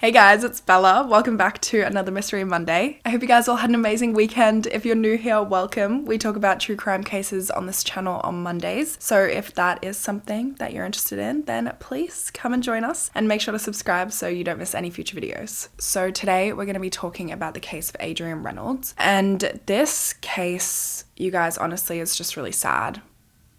Hey guys, it's Bella. Welcome back to another Mystery Monday. I hope you guys all had an amazing weekend. If you're new here, welcome. We talk about true crime cases on this channel on Mondays. So if that is something that you're interested in, then please come and join us and make sure to subscribe so you don't miss any future videos. So today we're going to be talking about the case of Adrienne Reynolds. And this case, you guys, honestly, is just really sad.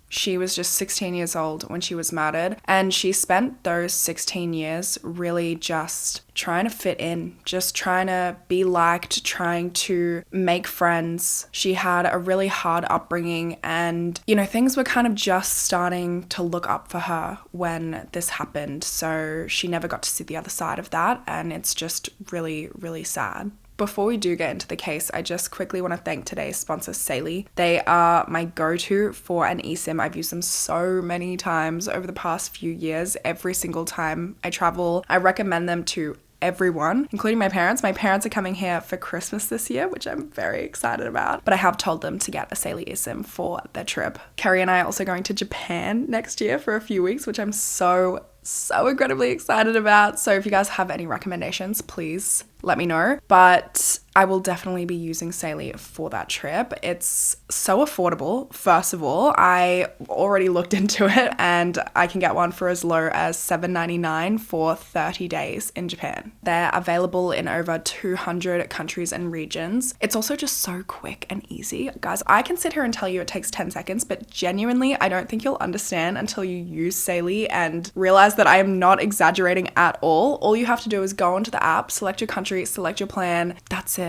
She was just 16 years old when she was murdered, and she spent those 16 years really just trying to fit in, just trying to be liked, trying to make friends. She had a really hard upbringing, and, things were kind of just starting to look up for her when this happened. So she never got to see the other side of that, and it's just really, really sad. Before we do get into the case, I just quickly want to thank today's sponsor, Saley. They are my go-to for an eSIM. I've used them so many times over the past few years. Every single time I travel, I recommend them to everyone, including my parents. My parents are coming here for Christmas this year, which I'm very excited about. But I have told them to get a Saley eSIM for their trip. Kerry and I are also going to Japan next year for a few weeks, which I'm so incredibly excited about. So if you guys have any recommendations, please let me know. But I will definitely be using Saley for that trip. It's so affordable. First of all, I already looked into it and I can get one for as low as $7.99 for 30 days in Japan. They're available in over 200 countries and regions. It's also just so quick and easy. Guys, I can sit here and tell you it takes 10 seconds, but genuinely, I don't think you'll understand until you use Saley and realize that I am not exaggerating at all. All you have to do is go onto the app, select your country, select your plan. That's it.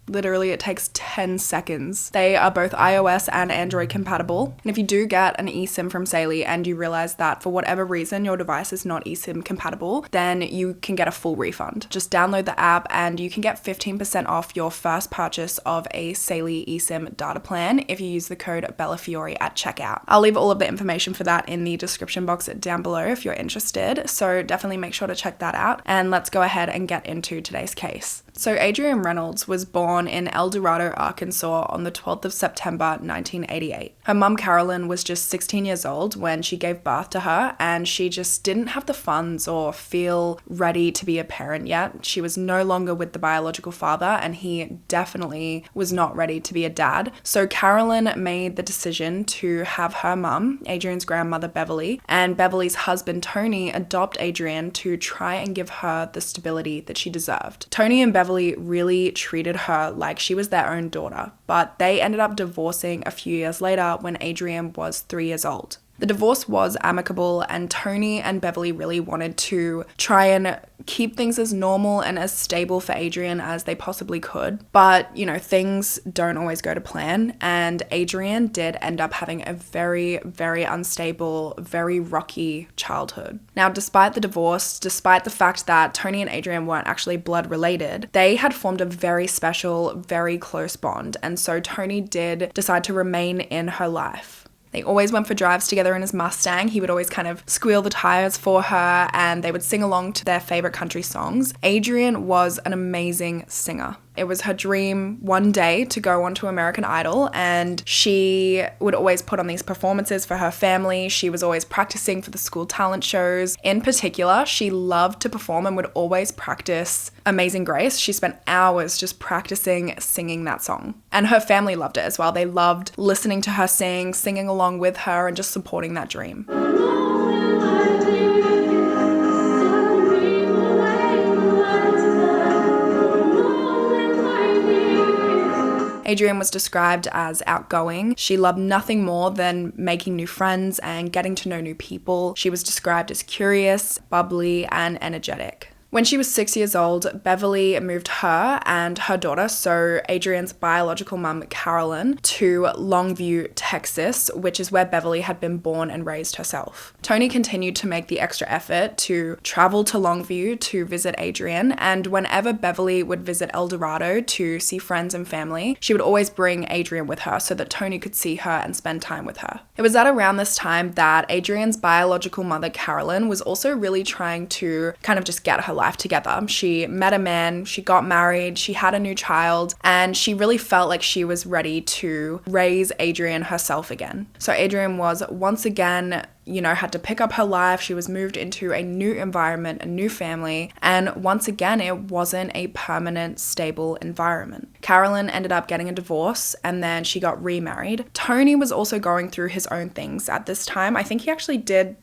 Literally, it takes 10 seconds. They are both iOS and Android compatible. And if you do get an eSIM from Saley and you realize that for whatever reason your device is not eSIM compatible, then you can get a full refund. Just download the app and you can get 15% off your first purchase of a Saley eSIM data plan if you use the code BellaFiore at checkout. I'll leave all of the information for that in the description box down below if you're interested. So definitely make sure to check that out. And let's go ahead and get into today's case. So Adrienne Reynolds was born in El Dorado, Arkansas on the 12th of September, 1988. Her mum, Carolyn, was just 16 years old when she gave birth to her, and she just didn't have the funds or feel ready to be a parent yet. She was no longer with the biological father, and he definitely was not ready to be a dad. So Carolyn made the decision to have her mum, Adrienne's grandmother, Beverly, and Beverly's husband, Tony, adopt Adrienne to try and give her the stability that she deserved. Tony and Beverly really treated her like she was their own daughter, but they ended up divorcing a few years later when Adrienne was 3 years old. The divorce was amicable, and Tony and Beverly really wanted to try and keep things as normal and as stable for Adrienne as they possibly could. But, things don't always go to plan, and Adrienne did end up having a very, very unstable, very rocky childhood. Now, despite the divorce, despite the fact that Tony and Adrienne weren't actually blood related, they had formed a very special, very close bond, and so Tony did decide to remain in her life. They always went for drives together in his Mustang. He would always kind of squeal the tires for her, and they would sing along to their favorite country songs. Adrienne was an amazing singer. It was her dream one day to go on to American Idol, and she would always put on these performances for her family. She was always practicing for the school talent shows. In particular, she loved to perform and would always practice Amazing Grace. She spent hours just practicing singing that song. And her family loved it as well. They loved listening to her sing, singing along with her, and just supporting that dream. Adrienne was described as outgoing. She loved nothing more than making new friends and getting to know new people. She was described as curious, bubbly, and energetic. When she was 6 years old, Beverly moved her and her daughter, so Adrienne's biological mum, Carolyn, to Longview, Texas, which is where Beverly had been born and raised herself. Tony continued to make the extra effort to travel to Longview to visit Adrienne, and whenever Beverly would visit El Dorado to see friends and family, she would always bring Adrienne with her so that Tony could see her and spend time with her. It was at around this time that Adrienne's biological mother, Carolyn, was also really trying to kind of just get her life together. She met a man, she got married, she had a new child, and she really felt like she was ready to raise Adrienne herself again. So Adrienne was once again, had to pick up her life. She was moved into a new environment, a new family, and once again, it wasn't a permanent, stable environment. Carolyn ended up getting a divorce, and then she got remarried. Tony was also going through his own things at this time. I think he actually did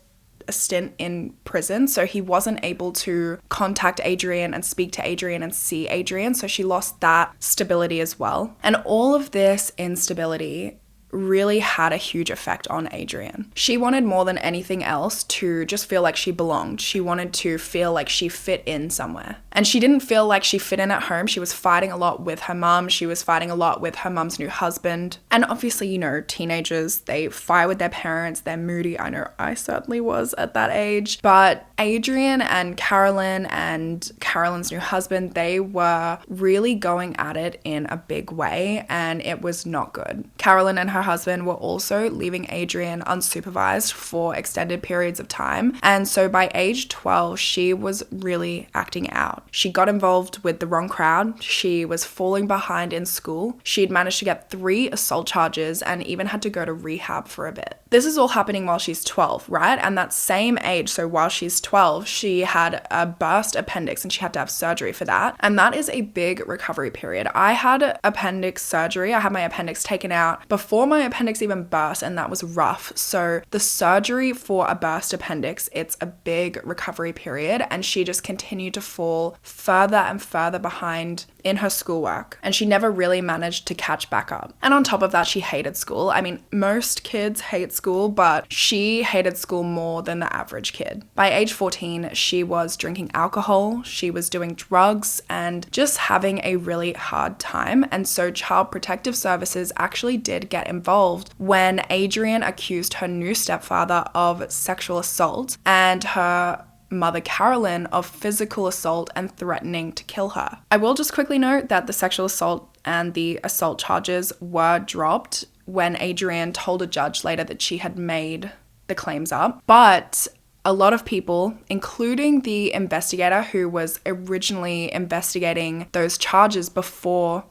a stint in prison, so he wasn't able to contact Adrienne and speak to Adrienne and see Adrienne, so she lost that stability as well. And all of this instability really had a huge effect on Adrienne. She wanted more than anything else to just feel like she belonged. She wanted to feel like she fit in somewhere. And she didn't feel like she fit in at home. She was fighting a lot with her mum. She was fighting a lot with her mum's new husband. And obviously, teenagers, they fight with their parents. They're moody. I know I certainly was at that age. But Adrienne and Carolyn and Carolyn's new husband, they were really going at it in a big way, and it was not good. Carolyn and her husband were also leaving Adrienne unsupervised for extended periods of time. And so by age 12, she was really acting out. She got involved with the wrong crowd. She was falling behind in school. She'd managed to get 3 assault charges and even had to go to rehab for a bit. This is all happening while she's 12, right? And that same age, so while she's 12, she had a burst appendix and she had to have surgery for that. And that is a big recovery period. I had appendix surgery. I had my appendix taken out before my appendix even burst, and that was rough. So the surgery for a burst appendix, it's a big recovery period, and she just continued to fall further and further behind in her schoolwork, and she never really managed to catch back up. And on top of that, she hated school. I mean, most kids hate school, but she hated school more than the average kid. By age 14, she was drinking alcohol, she was doing drugs, and just having a really hard time. And so Child Protective Services actually did get involved when Adrienne accused her new stepfather of sexual assault and her mother Carolyn of physical assault and threatening to kill her. I will just quickly note that the sexual assault and the assault charges were dropped when Adrienne told a judge later that she had made the claims up. But a lot of people, including the investigator who was originally investigating those charges before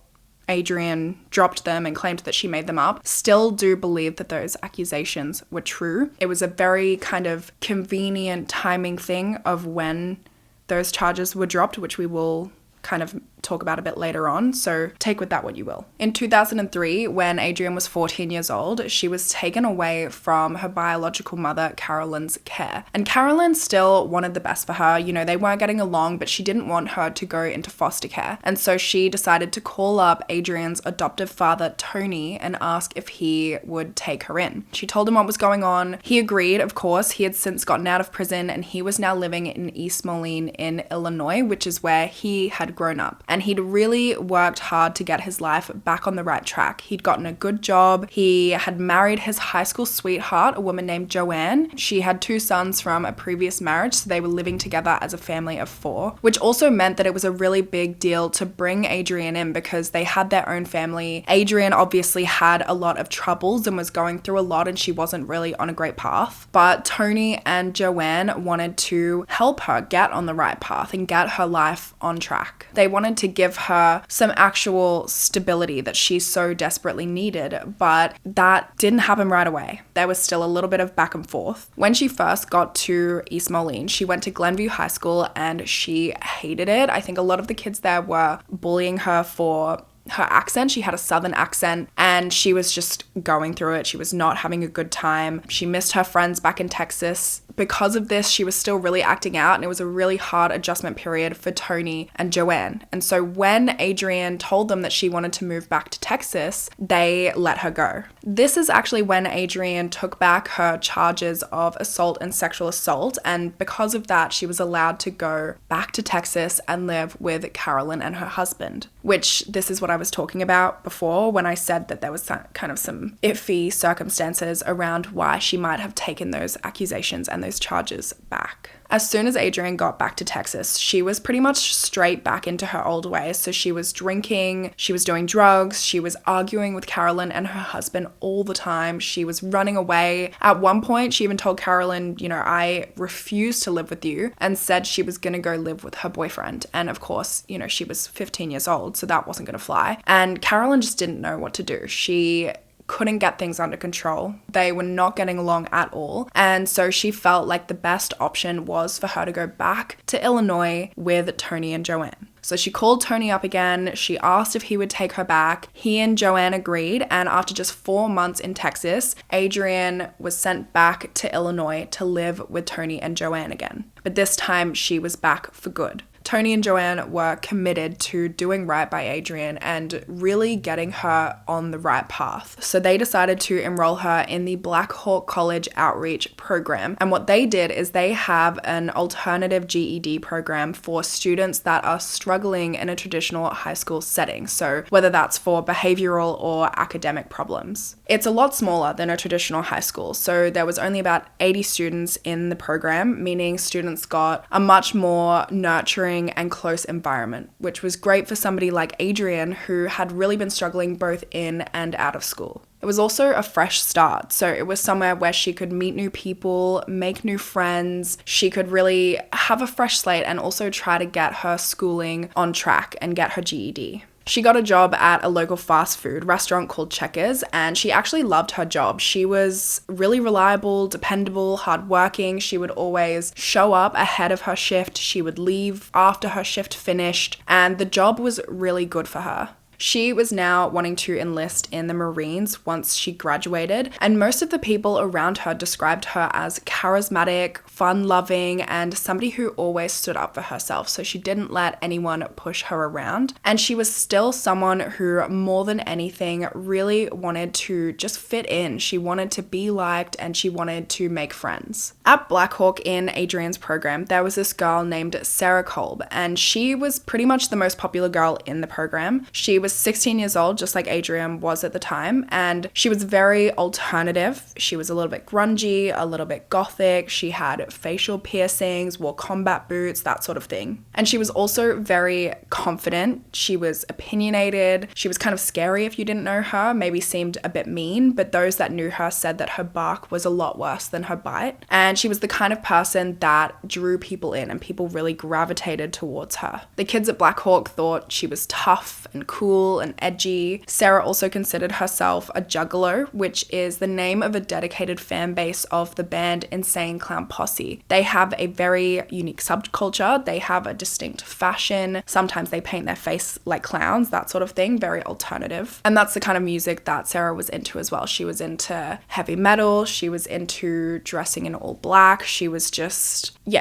Adrienne dropped them and claimed that she made them up, still do believe that those accusations were true. It was a very kind of convenient timing thing of when those charges were dropped, which we will kind of talk about a bit later on, so take with that what you will. In 2003, when Adrienne was 14 years old, she was taken away from her biological mother, Carolyn's care. And Carolyn still wanted the best for her. They weren't getting along, but she didn't want her to go into foster care. And so she decided to call up Adrienne's adoptive father, Tony, and ask if he would take her in. She told him what was going on. He agreed, of course. He had since gotten out of prison, and he was now living in East Moline in Illinois, which is where he had grown up. And he'd really worked hard to get his life back on the right track. He'd gotten a good job. He had married his high school sweetheart, a woman named Joanne. She had 2 sons from a previous marriage, so they were living together as a family of 4, which also meant that it was a really big deal to bring Adrienne in because they had their own family. Adrienne obviously had a lot of troubles and was going through a lot, and she wasn't really on a great path. But Tony and Joanne wanted to help her get on the right path and get her life on track. They wanted to give her some actual stability that she so desperately needed, but that didn't happen right away. There was still a little bit of back and forth. When she first got to East Moline, she went to Glenview High School and she hated it. I think a lot of the kids there were bullying her for her accent. She had a southern accent and she was just going through it. She was not having a good time. She missed her friends back in Texas. Because of this, she was still really acting out, and it was a really hard adjustment period for Tony and Joanne. And so when Adrienne told them that she wanted to move back to Texas, they let her go. This is actually when Adrienne took back her charges of assault and sexual assault, and because of that, she was allowed to go back to Texas and live with Carolyn and her husband, which this is what I was talking about before when I said that there was kind of some iffy circumstances around why she might have taken those accusations and those charges back. As soon as Adrienne got back to Texas, she was pretty much straight back into her old ways. So she was drinking, she was doing drugs, she was arguing with Carolyn and her husband all the time. She was running away. At one point, she even told Carolyn, I refuse to live with you, and said she was going to go live with her boyfriend. And of course, she was 15 years old, so that wasn't going to fly. And Carolyn just didn't know what to do. She couldn't get things under control. They were not getting along at all. And so she felt like the best option was for her to go back to Illinois with Tony and Joanne. So she called Tony up again. She asked if he would take her back. He and Joanne agreed. And after just 4 months in Texas, Adrienne was sent back to Illinois to live with Tony and Joanne again. But this time she was back for good. Tony and Joanne were committed to doing right by Adrienne and really getting her on the right path. So they decided to enroll her in the Black Hawk College Outreach Program. And what they did is they have an alternative GED program for students that are struggling in a traditional high school setting. So whether that's for behavioral or academic problems. It's a lot smaller than a traditional high school. So there was only about 80 students in the program, meaning students got a much more nurturing and close environment, which was great for somebody like Adrienne, who had really been struggling both in and out of school. It was also a fresh start, so it was somewhere where she could meet new people, make new friends, she could really have a fresh slate and also try to get her schooling on track and get her GED. She got a job at a local fast food restaurant called Checkers, and she actually loved her job. She was really reliable, dependable, hardworking. She would always show up ahead of her shift. She would leave after her shift finished, and the job was really good for her. She was now wanting to enlist in the Marines once she graduated, and most of the people around her described her as charismatic, fun-loving, and somebody who always stood up for herself, so she didn't let anyone push her around. And she was still someone who, more than anything, really wanted to just fit in. She wanted to be liked, and she wanted to make friends. At Black Hawk in Adrienne's program, there was this girl named Sarah Kolb, and she was pretty much the most popular girl in the program. She was 16 years old, just like Adrienne was at the time, and she was very alternative. She was a little bit grungy, a little bit gothic. She had facial piercings, wore combat boots, that sort of thing. And she was also very confident. She was opinionated. She was kind of scary if you didn't know her, maybe seemed a bit mean, but those that knew her said that her bark was a lot worse than her bite. And she was the kind of person that drew people in, and people really gravitated towards her. The kids at Black Hawk thought she was tough and cool and edgy. Sarah also considered herself a juggalo, which is the name of a dedicated fan base of the band Insane Clown Posse. They have a very unique subculture. They have a distinct fashion. Sometimes they paint their face like clowns, that sort of thing, very alternative. And that's the kind of music that Sarah was into as well. She was into heavy metal. She was into dressing in all black. She was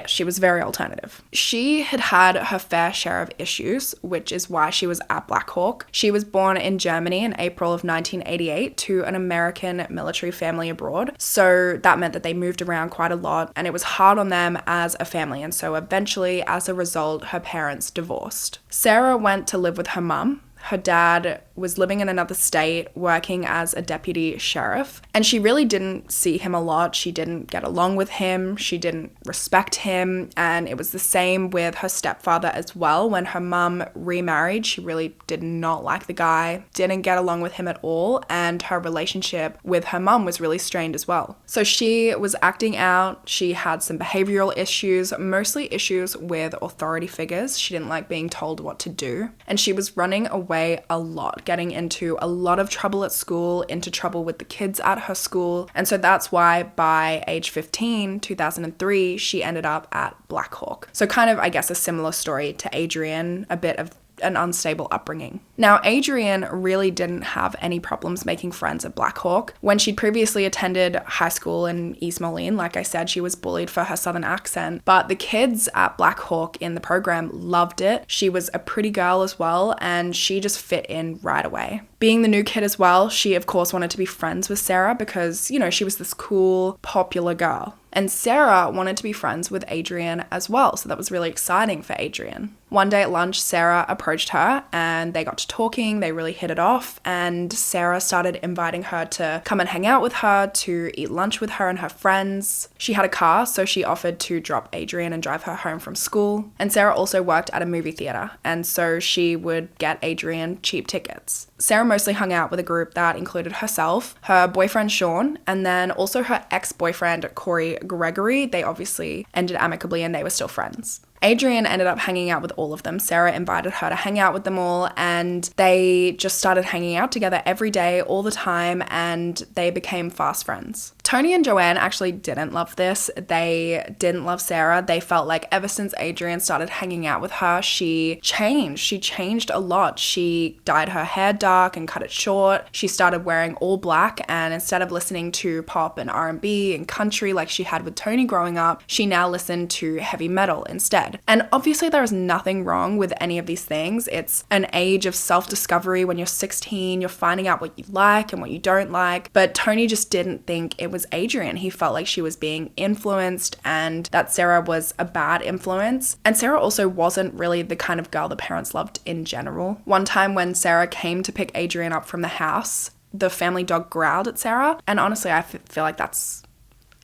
she was very alternative. She had had her fair share of issues, which is why she was at Black Hawk. She was born in Germany in April of 1988 to an American military family abroad. So that meant that they moved around quite a lot, and it was hard on them as a family. And so eventually, as a result, her parents divorced. Sarah went to live with her mum. Her dad was living in another state, working as a deputy sheriff, and she really didn't see him a lot. She didn't get along with him. She didn't respect him, and it was the same with her stepfather as well. When her mum remarried, she really did not like the guy, didn't get along with him at all, and her relationship with her mum was really strained as well. So she was acting out. She had some behavioral issues, mostly issues with authority figures. She didn't like being told what to do, and she was running away a lot, getting into a lot of trouble at school, into trouble with the kids at her school. And so that's why by age 15, 2003, she ended up at Black Hawk. So kind of, I guess, a similar story to Adrienne, a bit of an unstable upbringing. Now, Adrienne really didn't have any problems making friends at Black Hawk. When she'd previously attended high school in East Moline, like I said, she was bullied for her southern accent, but the kids at Black Hawk in the program loved it. She was a pretty girl as well, and she just fit in right away. Being the new kid as well, she of course wanted to be friends with Sarah because, she was this cool, popular girl. And Sarah wanted to be friends with Adrienne as well, so that was really exciting for Adrienne. One day at lunch, Sarah approached her and they got to talking. They really hit it off, and Sarah started inviting her to come and hang out with her, to eat lunch with her and her friends. She had a car, so she offered to drop Adrienne and drive her home from school. And Sarah also worked at a movie theater, and so she would get Adrienne cheap tickets. Sarah mostly hung out with a group that included herself, her boyfriend Sean, and then also her ex-boyfriend Corey Gregory. They obviously ended amicably and they were still friends. Adrienne ended up hanging out with all of them. Sarah invited her to hang out with them all, and they just started hanging out together every day, all the time, and they became fast friends. Tony and Joanne actually didn't love this. They didn't love Sarah. They felt like ever since Adrienne started hanging out with her, she changed. She changed a lot. She dyed her hair dark and cut it short. She started wearing all black, and instead of listening to pop and R&B and country like she had with Tony growing up, she now listened to heavy metal instead. And obviously there is nothing wrong with any of these things. It's an age of self-discovery. When you're 16, you're finding out what you like and what you don't like. But Tony just didn't think it was Adrienne. He felt like she was being influenced and that Sarah was a bad influence. And Sarah also wasn't really the kind of girl the parents loved in general. One time when Sarah came to pick Adrienne up from the house, the family dog growled at Sarah. And honestly, I feel like that's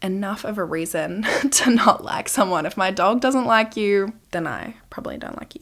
enough of a reason to not like someone. If my dog doesn't like you, then I probably don't like you.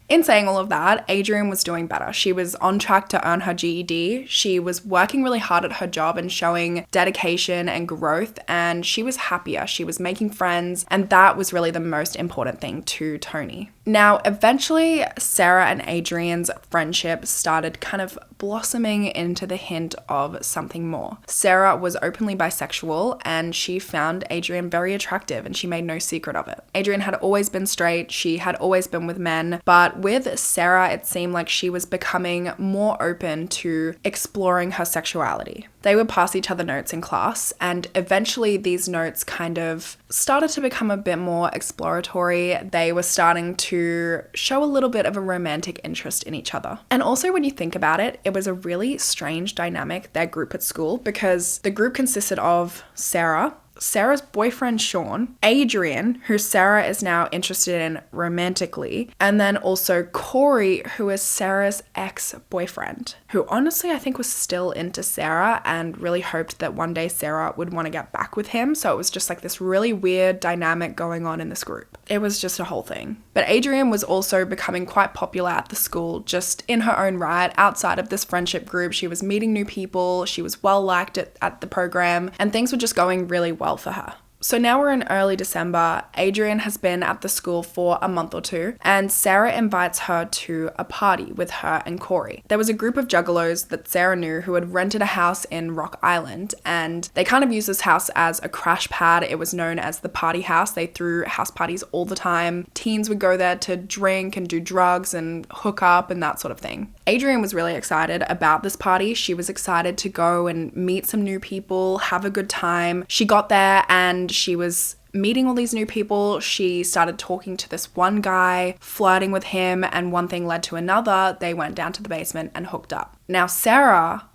In saying all of that, Adrienne was doing better. She was on track to earn her GED. She was working really hard at her job and showing dedication and growth, and she was happier. She was making friends, and that was really the most important thing to Tony. Now, eventually, Sarah and Adrienne's friendship started kind of blossoming into the hint of something more. Sarah was openly bisexual, and she found Adrienne very attractive, and she made no secret of it. Adrienne had always been straight. She had always been with men, but with Sarah, it seemed like she was becoming more open to exploring her sexuality. They would pass each other notes in class, and eventually these notes kind of started to become a bit more exploratory. They were starting to show a little bit of a romantic interest in each other. And also, when you think about it, it was a really strange dynamic, their group at school, because the group consisted of Sarah's boyfriend Sean, Adrienne, who Sarah is now interested in romantically, and then also Corey, who is Sarah's ex-boyfriend, who honestly I think was still into Sarah and really hoped that one day Sarah would want to get back with him. So it was just like this really weird dynamic going on in this group. It was just a whole thing. But Adrienne was also becoming quite popular at the school, just in her own right. Outside of this friendship group, she was meeting new people, she was well liked at the program, and things were just going really well for her. So now we're in early December. Adrienne has been at the school for a month or two, and Sarah invites her to a party with her and Corey. There was a group of juggalos that Sarah knew who had rented a house in Rock Island, and they kind of used this house as a crash pad. It was known as the party house. They threw house parties all the time. Teens would go there to drink and do drugs and hook up and that sort of thing. Adrienne was really excited about this party. She was excited to go and meet some new people, have a good time. She got there and she was meeting all these new people. She started talking to this one guy, flirting with him, and one thing led to another. They went down to the basement and hooked up. Now, Sarah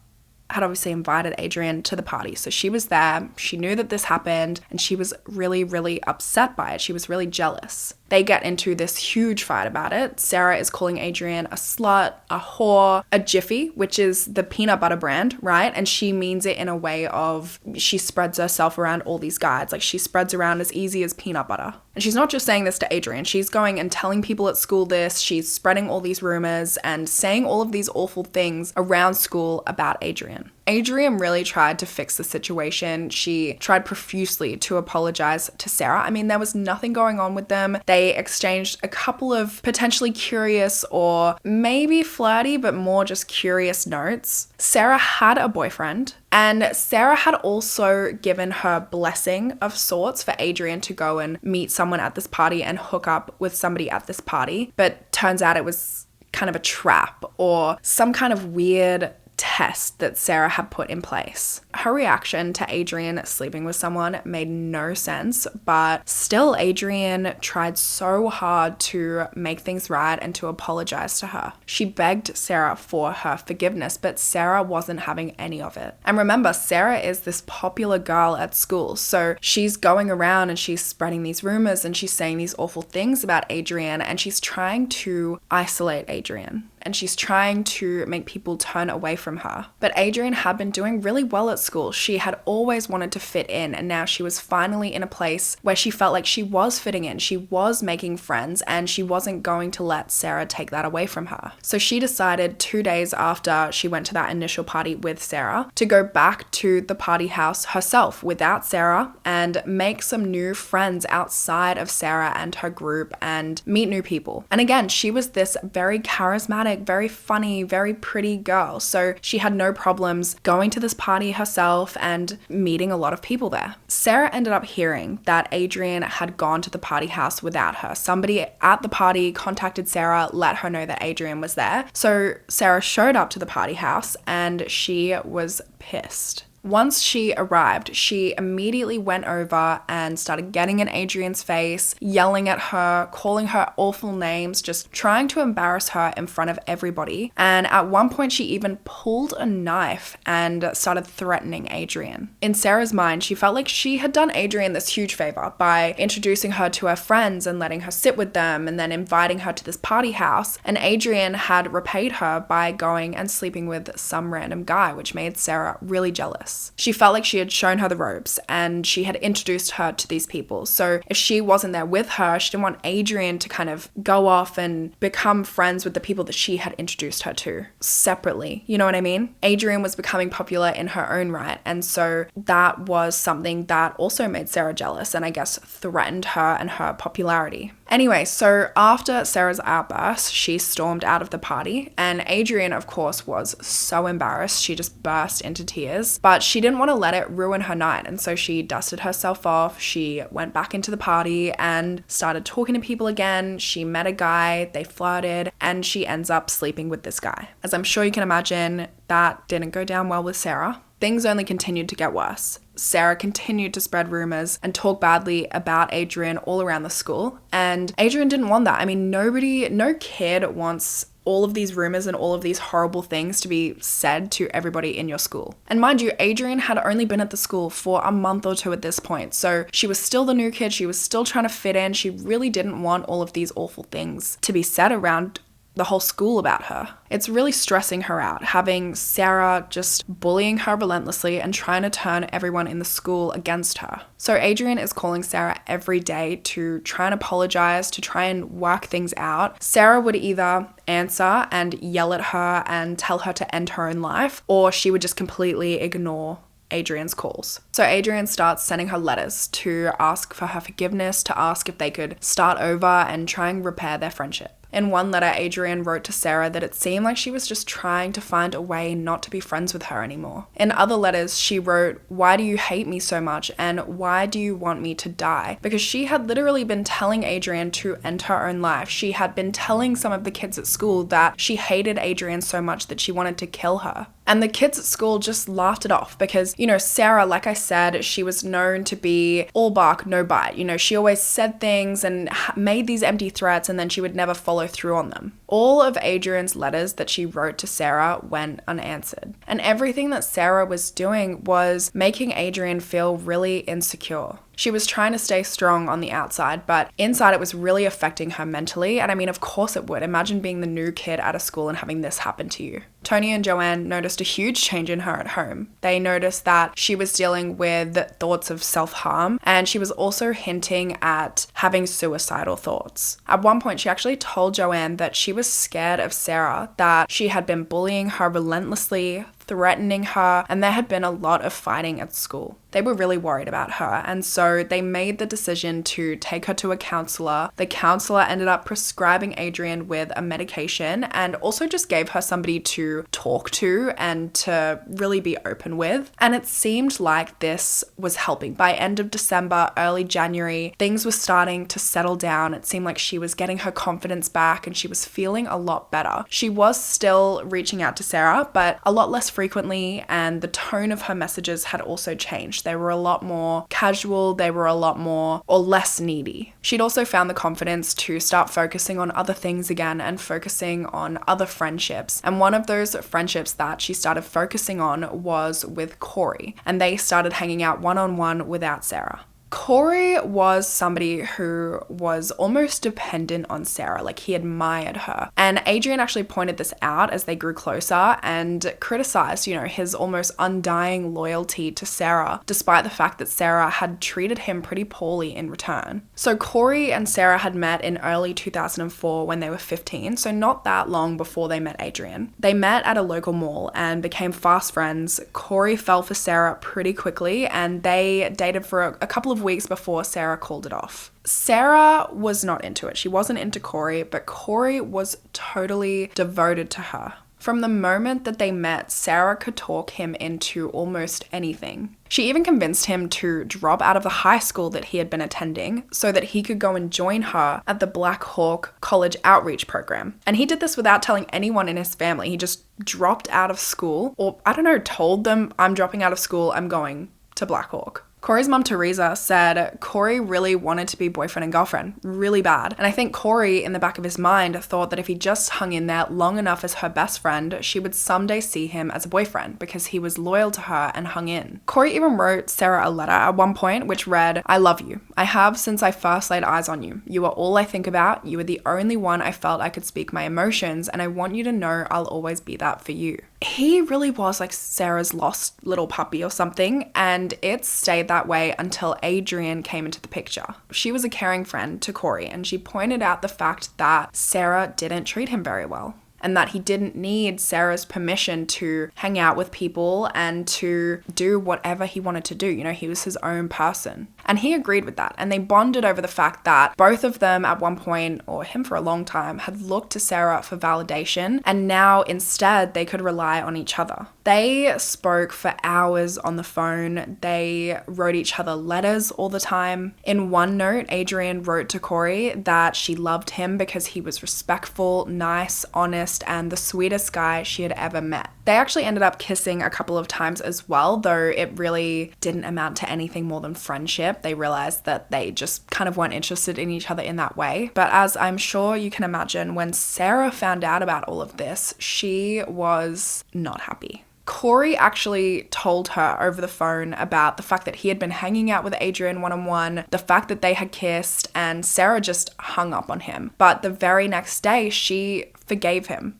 had obviously invited Adrienne to the party, so she was there. She knew that this happened, and she was really, really upset by it. She was really jealous. They get into this huge fight about it. Sarah is calling Adrienne a slut, a whore, a Jiffy, which is the peanut butter brand, right? And she means it in a way of she spreads herself around all these guys. Like, she spreads around as easy as peanut butter. And she's not just saying this to Adrienne. She's going and telling people at school this. She's spreading all these rumors and saying all of these awful things around school about Adrienne. Adrienne really tried to fix the situation. She tried profusely to apologize to Sarah. I mean, there was nothing going on with them. They exchanged a couple of potentially curious or maybe flirty, but more just curious notes. Sarah had a boyfriend, and Sarah had also given her blessing of sorts for Adrienne to go and meet someone at this party and hook up with somebody at this party. But turns out it was kind of a trap or some kind of weird test that Sarah had put in place. Her reaction to Adrienne sleeping with someone made no sense, but still Adrienne tried so hard to make things right and to apologize to her. She begged Sarah for her forgiveness, but Sarah wasn't having any of it. And remember, Sarah is this popular girl at school, so she's going around and she's spreading these rumors and she's saying these awful things about Adrienne, and she's trying to isolate Adrienne. And she's trying to make people turn away from her. But Adrienne had been doing really well at school. She had always wanted to fit in, and now she was finally in a place where she felt like she was fitting in. She was making friends, and she wasn't going to let Sarah take that away from her. So she decided 2 days after she went to that initial party with Sarah to go back to the party house herself without Sarah and make some new friends outside of Sarah and her group and meet new people. And again, she was this very charismatic, very funny, very pretty girl. So she had no problems going to this party herself and meeting a lot of people there. Sarah ended up hearing that Adrienne had gone to the party house without her. Somebody at the party contacted Sarah, let her know that Adrienne was there. So Sarah showed up to the party house and she was pissed. Once she arrived, she immediately went over and started getting in Adrienne's face, yelling at her, calling her awful names, just trying to embarrass her in front of everybody. And at one point, she even pulled a knife and started threatening Adrienne. In Sarah's mind, she felt like she had done Adrienne this huge favor by introducing her to her friends and letting her sit with them and then inviting her to this party house. And Adrienne had repaid her by going and sleeping with some random guy, which made Sarah really jealous. She felt like she had shown her the ropes and she had introduced her to these people. So if she wasn't there with her, she didn't want Adrienne to kind of go off and become friends with the people that she had introduced her to separately. You know what I mean? Adrienne was becoming popular in her own right. And so that was something that also made Sarah jealous and I guess threatened her and her popularity. Anyway, so after Sarah's outburst, she stormed out of the party and Adrienne, of course, was so embarrassed. She just burst into tears, but she didn't want to let it ruin her night. And so she dusted herself off. She went back into the party and started talking to people again. She met a guy, they flirted, and she ends up sleeping with this guy. As I'm sure you can imagine, that didn't go down well with Sarah. Things only continued to get worse. Sarah continued to spread rumors and talk badly about Adrienne all around the school. And Adrienne didn't want that. I mean, no kid wants all of these rumors and all of these horrible things to be said to everybody in your school. And mind you, Adrienne had only been at the school for a month or two at this point. So she was still the new kid. She was still trying to fit in. She really didn't want all of these awful things to be said around the whole school about her. It's really stressing her out, having Sarah just bullying her relentlessly and trying to turn everyone in the school against her. So Adrienne is calling Sarah every day to try and apologize, to try and work things out. Sarah would either answer and yell at her and tell her to end her own life, or she would just completely ignore Adrienne's calls. So Adrienne starts sending her letters to ask for her forgiveness, to ask if they could start over and try and repair their friendship. In one letter, Adrienne wrote to Sarah that it seemed like she was just trying to find a way not to be friends with her anymore. In other letters, she wrote, "Why do you hate me so much? And why do you want me to die?" Because she had literally been telling Adrienne to end her own life. She had been telling some of the kids at school that she hated Adrienne so much that she wanted to kill her. And the kids at school just laughed it off because, Sarah, like I said, she was known to be all bark, no bite. She always said things and made these empty threats and then she would never follow through on them. All of Adrienne's letters that she wrote to Sarah went unanswered. And everything that Sarah was doing was making Adrienne feel really insecure. She was trying to stay strong on the outside, but inside it was really affecting her mentally. And I mean, of course it would. Imagine being the new kid at a school and having this happen to you. Tony and Joanne noticed a huge change in her at home. They noticed that she was dealing with thoughts of self-harm, and she was also hinting at having suicidal thoughts. At one point, she actually told Joanne that she was scared of Sarah, that she had been bullying her relentlessly, threatening her, and there had been a lot of fighting at school. They were really worried about her, and so they made the decision to take her to a counselor. The counselor ended up prescribing Adrienne with a medication and also just gave her somebody to talk to and to really be open with. And it seemed like this was helping. By end of December, early January, things were starting to settle down. It seemed like she was getting her confidence back and she was feeling a lot better. She was still reaching out to Sarah, but a lot less frequently, and the tone of her messages had also changed. They were a lot more casual, they were a lot more or less needy. She'd also found the confidence to start focusing on other things again and focusing on other friendships. And one of those friendships that she started focusing on was with Corey, and they started hanging out one-on-one without Sarah. Corey was somebody who was almost dependent on Sarah, like he admired her. And Adrienne actually pointed this out as they grew closer and criticized, his almost undying loyalty to Sarah, despite the fact that Sarah had treated him pretty poorly in return. So Corey and Sarah had met in early 2004 when they were 15, so not that long before they met Adrienne. They met at a local mall and became fast friends. Corey fell for Sarah pretty quickly, and they dated for a couple of weeks before Sarah called it off. Sarah was not into it. She wasn't into Corey, but Corey was totally devoted to her. From the moment that they met, Sarah could talk him into almost anything. She even convinced him to drop out of the high school that he had been attending so that he could go and join her at the Black Hawk College Outreach Program. And he did this without telling anyone in his family. He just dropped out of school, or told them, I'm dropping out of school, I'm going to Black Hawk. Corey's mom, Teresa, said Corey really wanted to be boyfriend and girlfriend, really bad. And I think Corey, in the back of his mind, thought that if he just hung in there long enough as her best friend, she would someday see him as a boyfriend because he was loyal to her and hung in. Corey even wrote Sarah a letter at one point which read, I love you. I have since I first laid eyes on you. You are all I think about. You are the only one I felt I could speak my emotions, and I want you to know I'll always be that for you. He really was like Sarah's lost little puppy or something, and it stayed that way until Adrienne came into the picture. She was a caring friend to Corey, and she pointed out the fact that Sarah didn't treat him very well, and that he didn't need Sarah's permission to hang out with people and to do whatever he wanted to do. He was his own person. And he agreed with that. And they bonded over the fact that both of them at one point, or him for a long time, had looked to Sarah for validation. And now instead they could rely on each other. They spoke for hours on the phone. They wrote each other letters all the time. In one note, Adrienne wrote to Corey that she loved him because he was respectful, nice, honest, and the sweetest guy she had ever met. They actually ended up kissing a couple of times as well, though it really didn't amount to anything more than friendship. They realized that they just kind of weren't interested in each other in that way. But as I'm sure you can imagine, when Sarah found out about all of this, she was not happy. Corey actually told her over the phone about the fact that he had been hanging out with Adrienne one-on-one, the fact that they had kissed, and Sarah just hung up on him. But the very next day, she forgave him.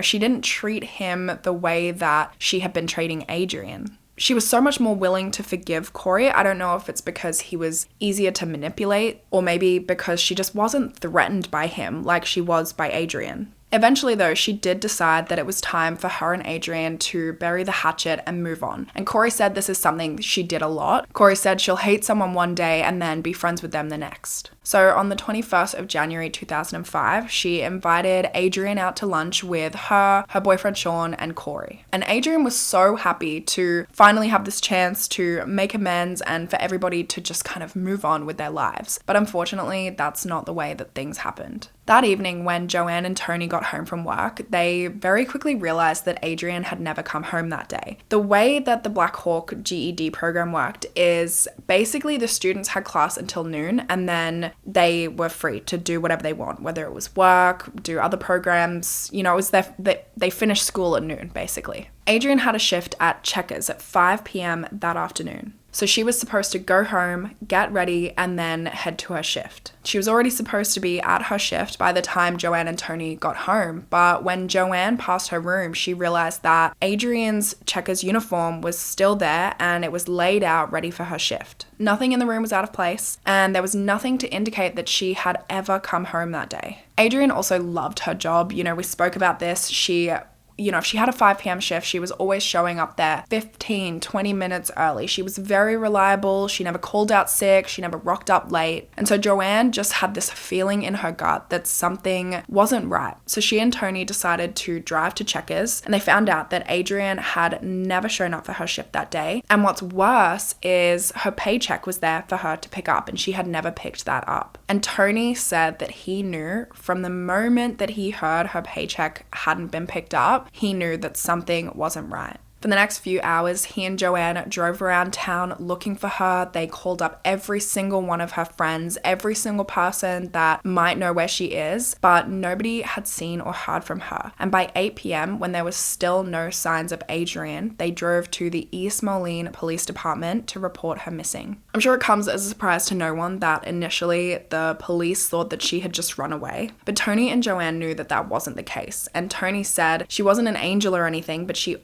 She didn't treat him the way that she had been treating Adrienne. She was so much more willing to forgive Corey. I don't know if it's because he was easier to manipulate, or maybe because she just wasn't threatened by him like she was by Adrienne. Eventually, though, she did decide that it was time for her and Adrienne to bury the hatchet and move on. And Corey said this is something she did a lot. Corey said she'll hate someone one day and then be friends with them the next. So on the 21st of January 2005, she invited Adrienne out to lunch with her boyfriend Sean, and Corey. And Adrienne was so happy to finally have this chance to make amends and for everybody to just kind of move on with their lives. But unfortunately, that's not the way that things happened. That evening, when Joanne and Tony got home from work, they very quickly realized that Adrienne had never come home that day. The way that the Black Hawk GED program worked is basically the students had class until noon, and then they were free to do whatever they want, whether it was work, do other programs. It was they finished school at noon, basically. Adrienne had a shift at Checkers at 5 p.m. that afternoon. So she was supposed to go home, get ready, and then head to her shift. She was already supposed to be at her shift by the time Joanne and Tony got home, but when Joanne passed her room, she realized that Adrienne's Checkers uniform was still there and it was laid out ready for her shift. Nothing in the room was out of place, and there was nothing to indicate that she had ever come home that day. Adrienne also loved her job. We spoke about this. She if she had a 5 p.m. shift, she was always showing up there 15, 20 minutes early. She was very reliable. She never called out sick. She never rocked up late. And so Joanne just had this feeling in her gut that something wasn't right. So she and Tony decided to drive to Checkers, and they found out that Adrienne had never shown up for her shift that day. And what's worse is her paycheck was there for her to pick up, and she had never picked that up. And Tony said that he knew from the moment that he heard her paycheck hadn't been picked up, he knew that something wasn't right. For the next few hours, he and Joanne drove around town looking for her. They called up every single one of her friends, every single person that might know where she is, but nobody had seen or heard from her. And by 8 p.m., when there was still no signs of Adrienne, they drove to the East Moline Police Department to report her missing. I'm sure it comes as a surprise to no one that initially the police thought that she had just run away, but Tony and Joanne knew that that wasn't the case. And Tony said she wasn't an angel or anything, but she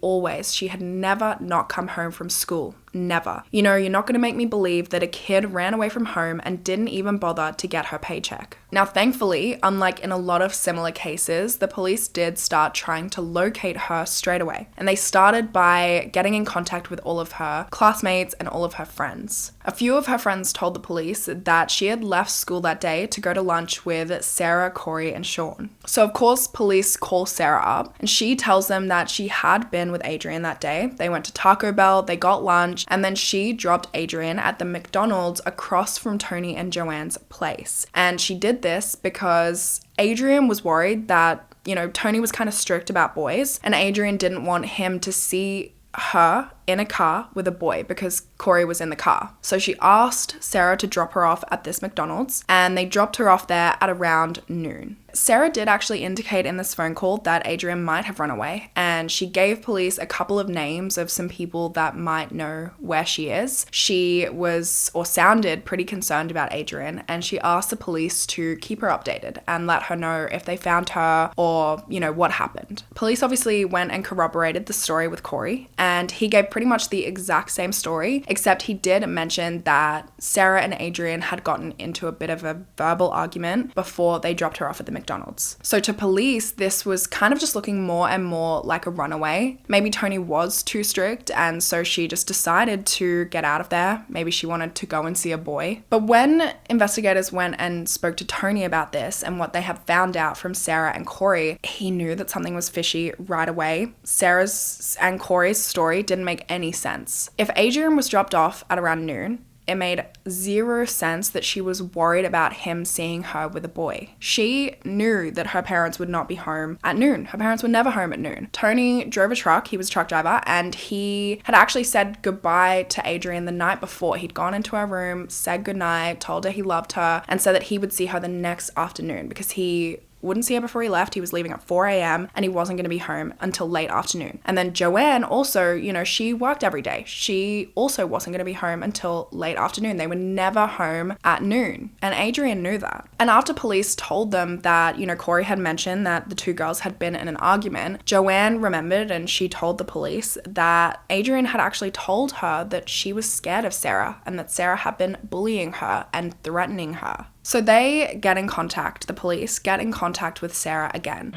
had never not come home from school. Never. You're not going to make me believe that a kid ran away from home and didn't even bother to get her paycheck. Now, thankfully, unlike in a lot of similar cases, the police did start trying to locate her straight away. And they started by getting in contact with all of her classmates and all of her friends. A few of her friends told the police that she had left school that day to go to lunch with Sarah, Corey, and Sean. So, of course, police call Sarah up, and she tells them that she had been with Adrienne that day. They went to Taco Bell, they got lunch, and then she dropped Adrienne at the McDonald's across from Tony and Joanne's place. And she did this because Adrienne was worried that, Tony was kind of strict about boys, and Adrienne didn't want him to see her in a car with a boy because Corey was in the car. So she asked Sarah to drop her off at this McDonald's, and they dropped her off there at around noon. Sarah did actually indicate in this phone call that Adrienne might have run away, and she gave police a couple of names of some people that might know where she is. She was, or sounded, pretty concerned about Adrienne, and she asked the police to keep her updated and let her know if they found her or, what happened. Police obviously went and corroborated the story with Corey, and he gave pretty much the exact same story, except he did mention that Sarah and Adrienne had gotten into a bit of a verbal argument before they dropped her off at the McDonald's. So to police, this was kind of just looking more and more like a runaway. Maybe Tony was too strict, and so she just decided to get out of there. Maybe she wanted to go and see a boy. But when investigators went and spoke to Tony about this and what they had found out from Sarah and Corey, he knew that something was fishy right away. Sarah's and Corey's story didn't make any sense. If Adrienne was dropped off at around noon, it made zero sense that she was worried about him seeing her with a boy. She knew that her parents would not be home at noon. Her parents were never home at noon. Tony drove a truck. He was a truck driver, and he had actually said goodbye to Adrienne the night before. He'd gone into her room, said goodnight, told her he loved her, and said that he would see her the next afternoon because he wouldn't see her before he left. He was leaving at 4 a.m. and he wasn't going to be home until late afternoon. And then Joanne also, she worked every day. She also wasn't going to be home until late afternoon. They were never home at noon. And Adrienne knew that. And after police told them that, Corey had mentioned that the two girls had been in an argument, Joanne remembered and she told the police that Adrienne had actually told her that she was scared of Sarah and that Sarah had been bullying her and threatening her. So the police get in contact with Sarah again.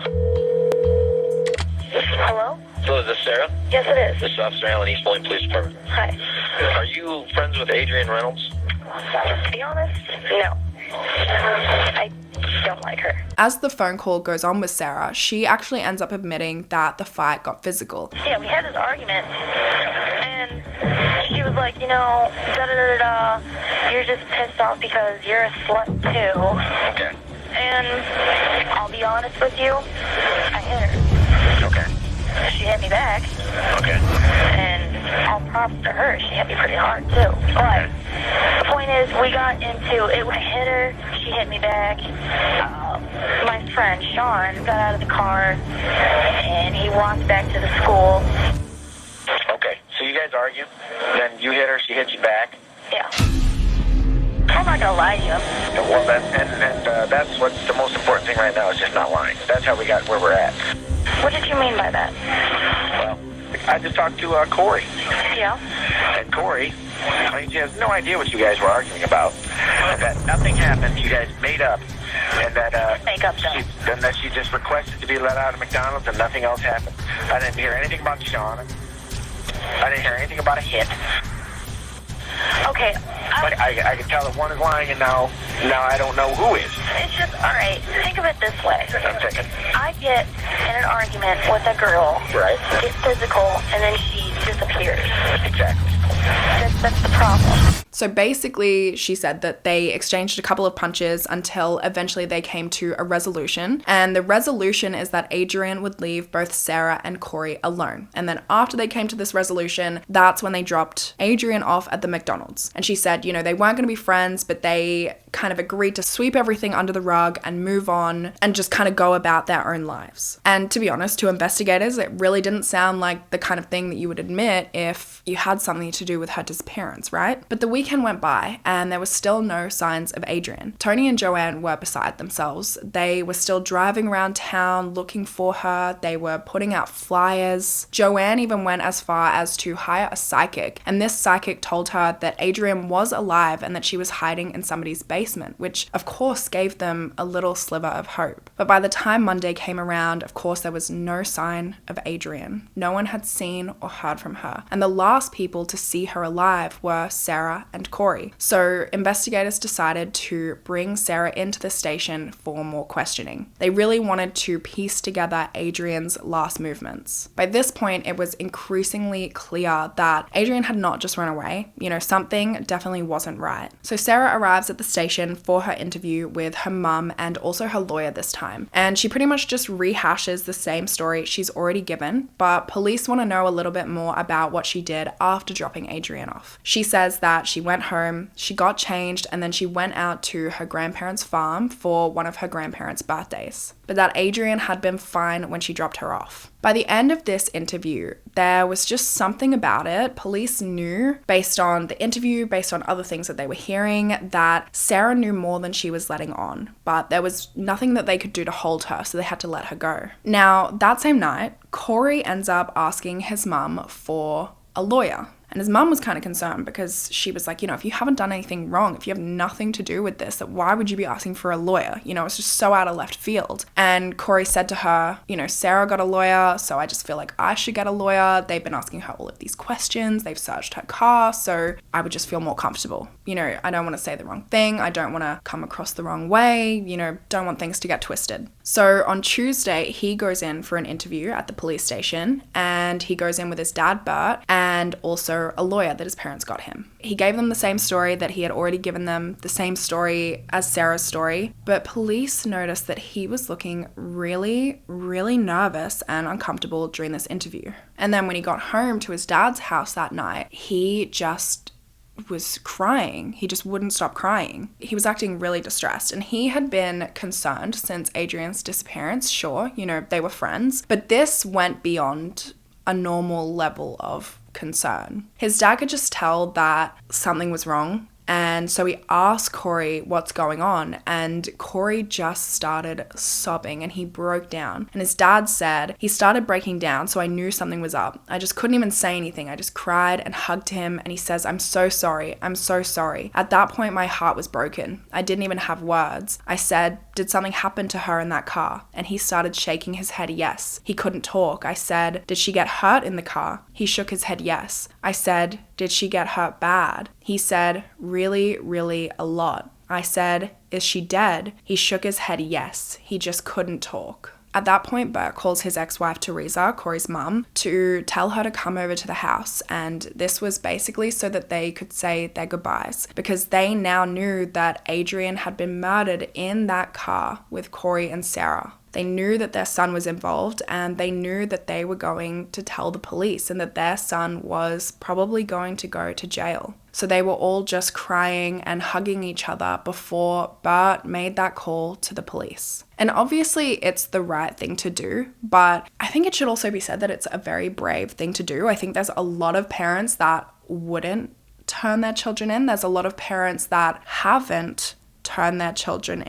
Hello? So is this Sarah? Yes, it is. This is Officer Allen, East Moline Police Department. Hi. Are you friends with Adrienne Reynolds? To be honest, no. I don't like her. As the phone call goes on with Sarah, she actually ends up admitting that the fight got physical. Yeah, we had this argument, and she was like, da-da-da-da-da, you're just pissed off because you're a slut too. Okay. And I'll be honest with you, I hit her. Okay. She hit me back. Okay. And all props to her, she hit me pretty hard too. But the point is, we got into it. I hit her, she hit me back. My friend Sean got out of the car and he walked back to the school. Okay, so you guys argue, then you hit her, she hit you back. Yeah. I'm not gonna lie to you. Well, that's what's the most important thing right now is just not lying. That's how we got where we're at. What did you mean by that? Well, I just talked to Corey. Yeah. And Corey, he has no idea what you guys were arguing about. That nothing happened. You guys made up. and that Make up stuff. she just requested to be let out of McDonald's and nothing else happened. I didn't hear anything about Sean. I didn't hear anything about a hit. Okay. But I can tell that one is lying, and now I don't know who is. It's just, all right, think of it this way. I'm thinking. I get in an argument with a girl, Right. get physical, and then she disappears. Exactly. That's the problem. So basically, she said that they exchanged a couple of punches until eventually they came to a resolution. And the resolution is that Adrienne would leave both Sarah and Corey alone. And then after they came to this resolution, that's when they dropped Adrienne off at the McDonald's. And she said, they weren't going to be friends, but they kind of agreed to sweep everything under the rug and move on and just kind of go about their own lives. And to be honest, to investigators, it really didn't sound like the kind of thing that you would admit if you had something to do with her disappearance, right? But the weekend went by and there was still no signs of Adrienne. Tony and Joanne were beside themselves. They were still driving around town looking for her. They were putting out flyers. Joanne even went as far as to hire a psychic, and this psychic told her that Adrienne was alive and that she was hiding in somebody's basement, which of course gave them a little sliver of hope. But by the time Monday came around, of course there was no sign of Adrienne. No one had seen or heard from her, and the last people to see her alive were Sarah and Corey. So investigators decided to bring Sarah into the station for more questioning. They really wanted to piece together Adrienne's last movements. By this point, it was increasingly clear that Adrienne had not just run away. Something definitely wasn't right. So Sarah arrives at the station for her interview with her mum and also her lawyer this time. And she pretty much just rehashes the same story she's already given, but police want to know a little bit more about what she did after dropping Adrienne off. She says that she went home, she got changed, and then she went out to her grandparents' farm for one of her grandparents' birthdays. But that Adrienne had been fine when she dropped her off. By the end of this interview, there was just something about it. Police knew, based on the interview, based on other things that they were hearing, that Sarah knew more than she was letting on. But there was nothing that they could do to hold her, so they had to let her go. Now, that same night, Corey ends up asking his mum for a lawyer. And his mum was kind of concerned because she was like, if you haven't done anything wrong, if you have nothing to do with this, why would you be asking for a lawyer? It's just so out of left field. And Corey said to her, Sarah got a lawyer, so I just feel like I should get a lawyer. They've been asking her all of these questions. They've searched her car, so I would just feel more comfortable. I don't want to say the wrong thing. I don't want to come across the wrong way. Don't want things to get twisted. So on Tuesday, he goes in for an interview at the police station, and he goes in with his dad, Bert, and also a lawyer that his parents got him. He gave them the same story that he had already given them, the same story as Sarah's story, but police noticed that he was looking really, really nervous and uncomfortable during this interview. And then when he got home to his dad's house that night, he just was crying. He just wouldn't stop crying. He was acting really distressed, and he had been concerned since Adrienne's disappearance. Sure, they were friends, but this went beyond a normal level of concern. His dad could just tell that something was wrong, and so he asked Corey what's going on, and Corey just started sobbing and he broke down. And his dad said, he started breaking down, so I knew something was up. I just couldn't even say anything. I just cried and hugged him, and he says, I'm so sorry. I'm so sorry. At that point, my heart was broken. I didn't even have words. I said, did something happen to her in that car? And he started shaking his head yes. He couldn't talk. I said, did she get hurt in the car? He shook his head yes. I said, did she get hurt bad? He said, really, really a lot. I said, is she dead? He shook his head yes. He just couldn't talk. At that point, Bert calls his ex-wife Teresa, Corey's mum, to tell her to come over to the house. And this was basically so that they could say their goodbyes, because they now knew that Adrienne had been murdered in that car with Corey and Sarah. They knew that their son was involved, and they knew that they were going to tell the police and that their son was probably going to go to jail. So they were all just crying and hugging each other before Bert made that call to the police. And obviously it's the right thing to do, but I think it should also be said that it's a very brave thing to do. I think there's a lot of parents that wouldn't turn their children in. There's a lot of parents that haven't turn their children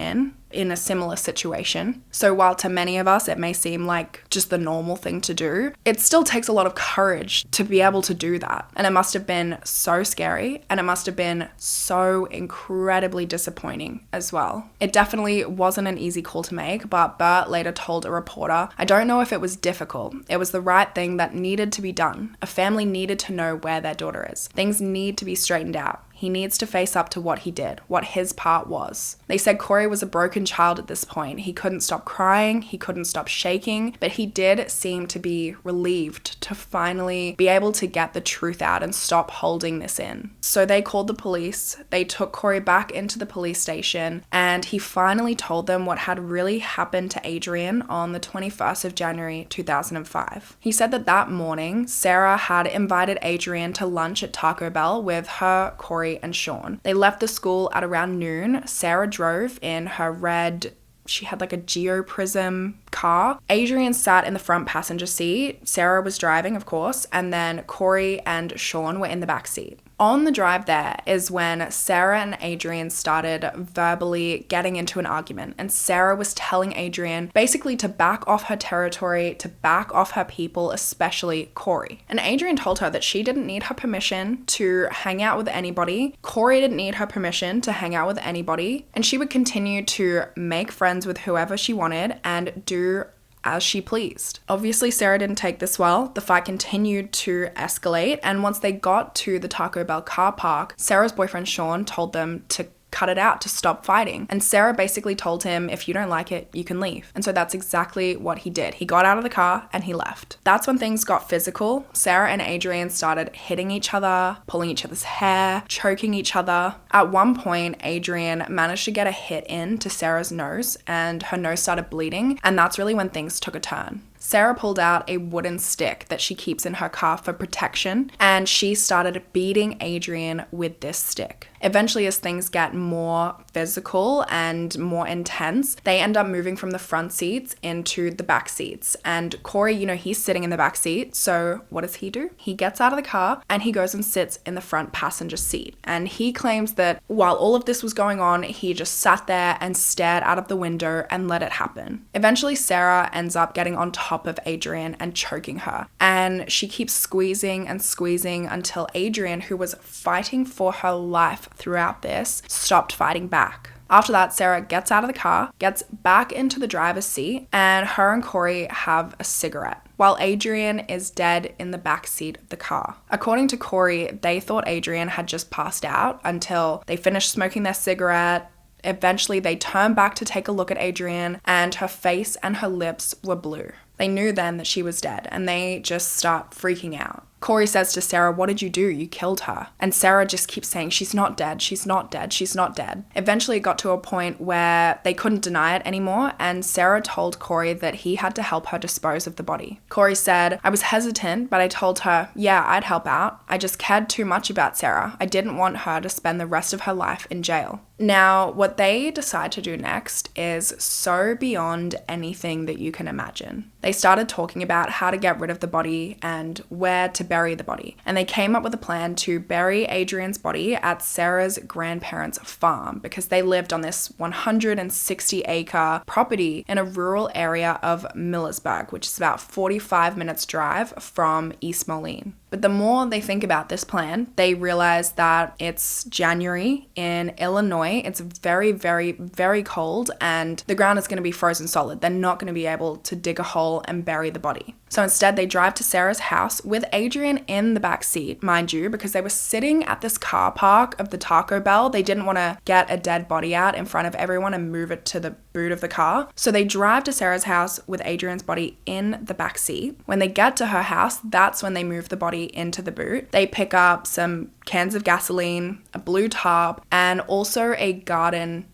in a similar situation. So while to many of us it may seem like just the normal thing to do, it still takes a lot of courage to be able to do that. And it must have been so scary, and it must have been so incredibly disappointing as well. It definitely wasn't an easy call to make, but Bert later told a reporter, "I don't know if it was difficult. It was the right thing that needed to be done. A family needed to know where their daughter is. Things need to be straightened out. He needs to face up to what he did, what his part was." They said Corey was a broken child at this point. He couldn't stop crying, he couldn't stop shaking, but he did seem to be relieved to finally be able to get the truth out and stop holding this in. So they called the police, they took Corey back into the police station, and he finally told them what had really happened to Adrienne on the 21st of January 2005. He said that morning, Sarah had invited Adrienne to lunch at Taco Bell with her, Corey, and Sean. They left the school at around noon. Sarah drove in her red, she had like a geoprism car. Adrienne sat in the front passenger seat. Sarah was driving, of course, and then Corey and Sean were in the back seat. On the drive there is when Sarah and Adrienne started verbally getting into an argument, and Sarah was telling Adrienne basically to back off her territory, to back off her people, especially Corey. And Adrienne told her that she didn't need her permission to hang out with anybody. Corey didn't need her permission to hang out with anybody, and she would continue to make friends with whoever she wanted and do as she pleased. Obviously, Sarah didn't take this well. The fight continued to escalate, and once they got to the Taco Bell car park, Sarah's boyfriend Sean told them to cut it out, to stop fighting. And Sarah basically told him, if you don't like it, you can leave. And so that's exactly what he did. He got out of the car and he left. That's when things got physical. Sarah and Adrienne started hitting each other, pulling each other's hair, choking each other. At one point, Adrienne managed to get a hit into Sarah's nose, and her nose started bleeding, and that's really when things took a turn. Sarah pulled out a wooden stick that she keeps in her car for protection, and she started beating Adrienne with this stick. Eventually, as things get more physical and more intense, they end up moving from the front seats into the back seats. And Corey, he's sitting in the back seat, so what does he do? He gets out of the car and he goes and sits in the front passenger seat. And he claims that while all of this was going on, he just sat there and stared out of the window and let it happen. Eventually, Sarah ends up getting on top of Adrienne and choking her. And she keeps squeezing and squeezing until Adrienne, who was fighting for her life throughout this, stopped fighting back. After that, Sarah gets out of the car, gets back into the driver's seat, and her and Corey have a cigarette, while Adrienne is dead in the back seat of the car. According to Corey, they thought Adrienne had just passed out until they finished smoking their cigarette. Eventually, they turned back to take a look at Adrienne, and her face and her lips were blue. They knew then that she was dead, and they just start freaking out. Corey says to Sarah, "What did you do? You killed her." And Sarah just keeps saying, "She's not dead, she's not dead, she's not dead." Eventually it got to a point where they couldn't deny it anymore, and Sarah told Corey that he had to help her dispose of the body. Corey said, "I was hesitant, but I told her, yeah, I'd help out. I just cared too much about Sarah. I didn't want her to spend the rest of her life in jail." Now, what they decide to do next is so beyond anything that you can imagine. They started talking about how to get rid of the body and where to bury the body. And they came up with a plan to bury Adrienne's body at Sarah's grandparents' farm, because they lived on this 160-acre property in a rural area of Millersburg, which is about 45 minutes drive from East Moline. But the more they think about this plan, they realize that it's January in Illinois. It's very, very, very cold, and the ground is going to be frozen solid. They're not going to be able to dig a hole and bury the body. So instead, they drive to Sarah's house with Adrienne in the back seat, mind you, because they were sitting at this car park of the Taco Bell. They didn't want to get a dead body out in front of everyone and move it to the boot of the car. So they drive to Sarah's house with Adrienne's body in the back seat. When they get to her house, that's when they move the body into the boot. They pick up some cans of gasoline, a blue tarp, and also a garden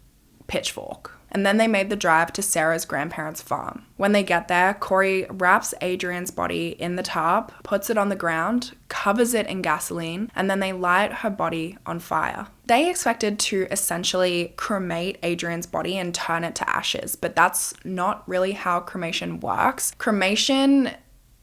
pitchfork. And then they made the drive to Sarah's grandparents' farm. When they get there, Corey wraps Adrienne's body in the tarp, puts it on the ground, covers it in gasoline, and then they light her body on fire. They expected to essentially cremate Adrienne's body and turn it to ashes, but that's not really how cremation works. Cremation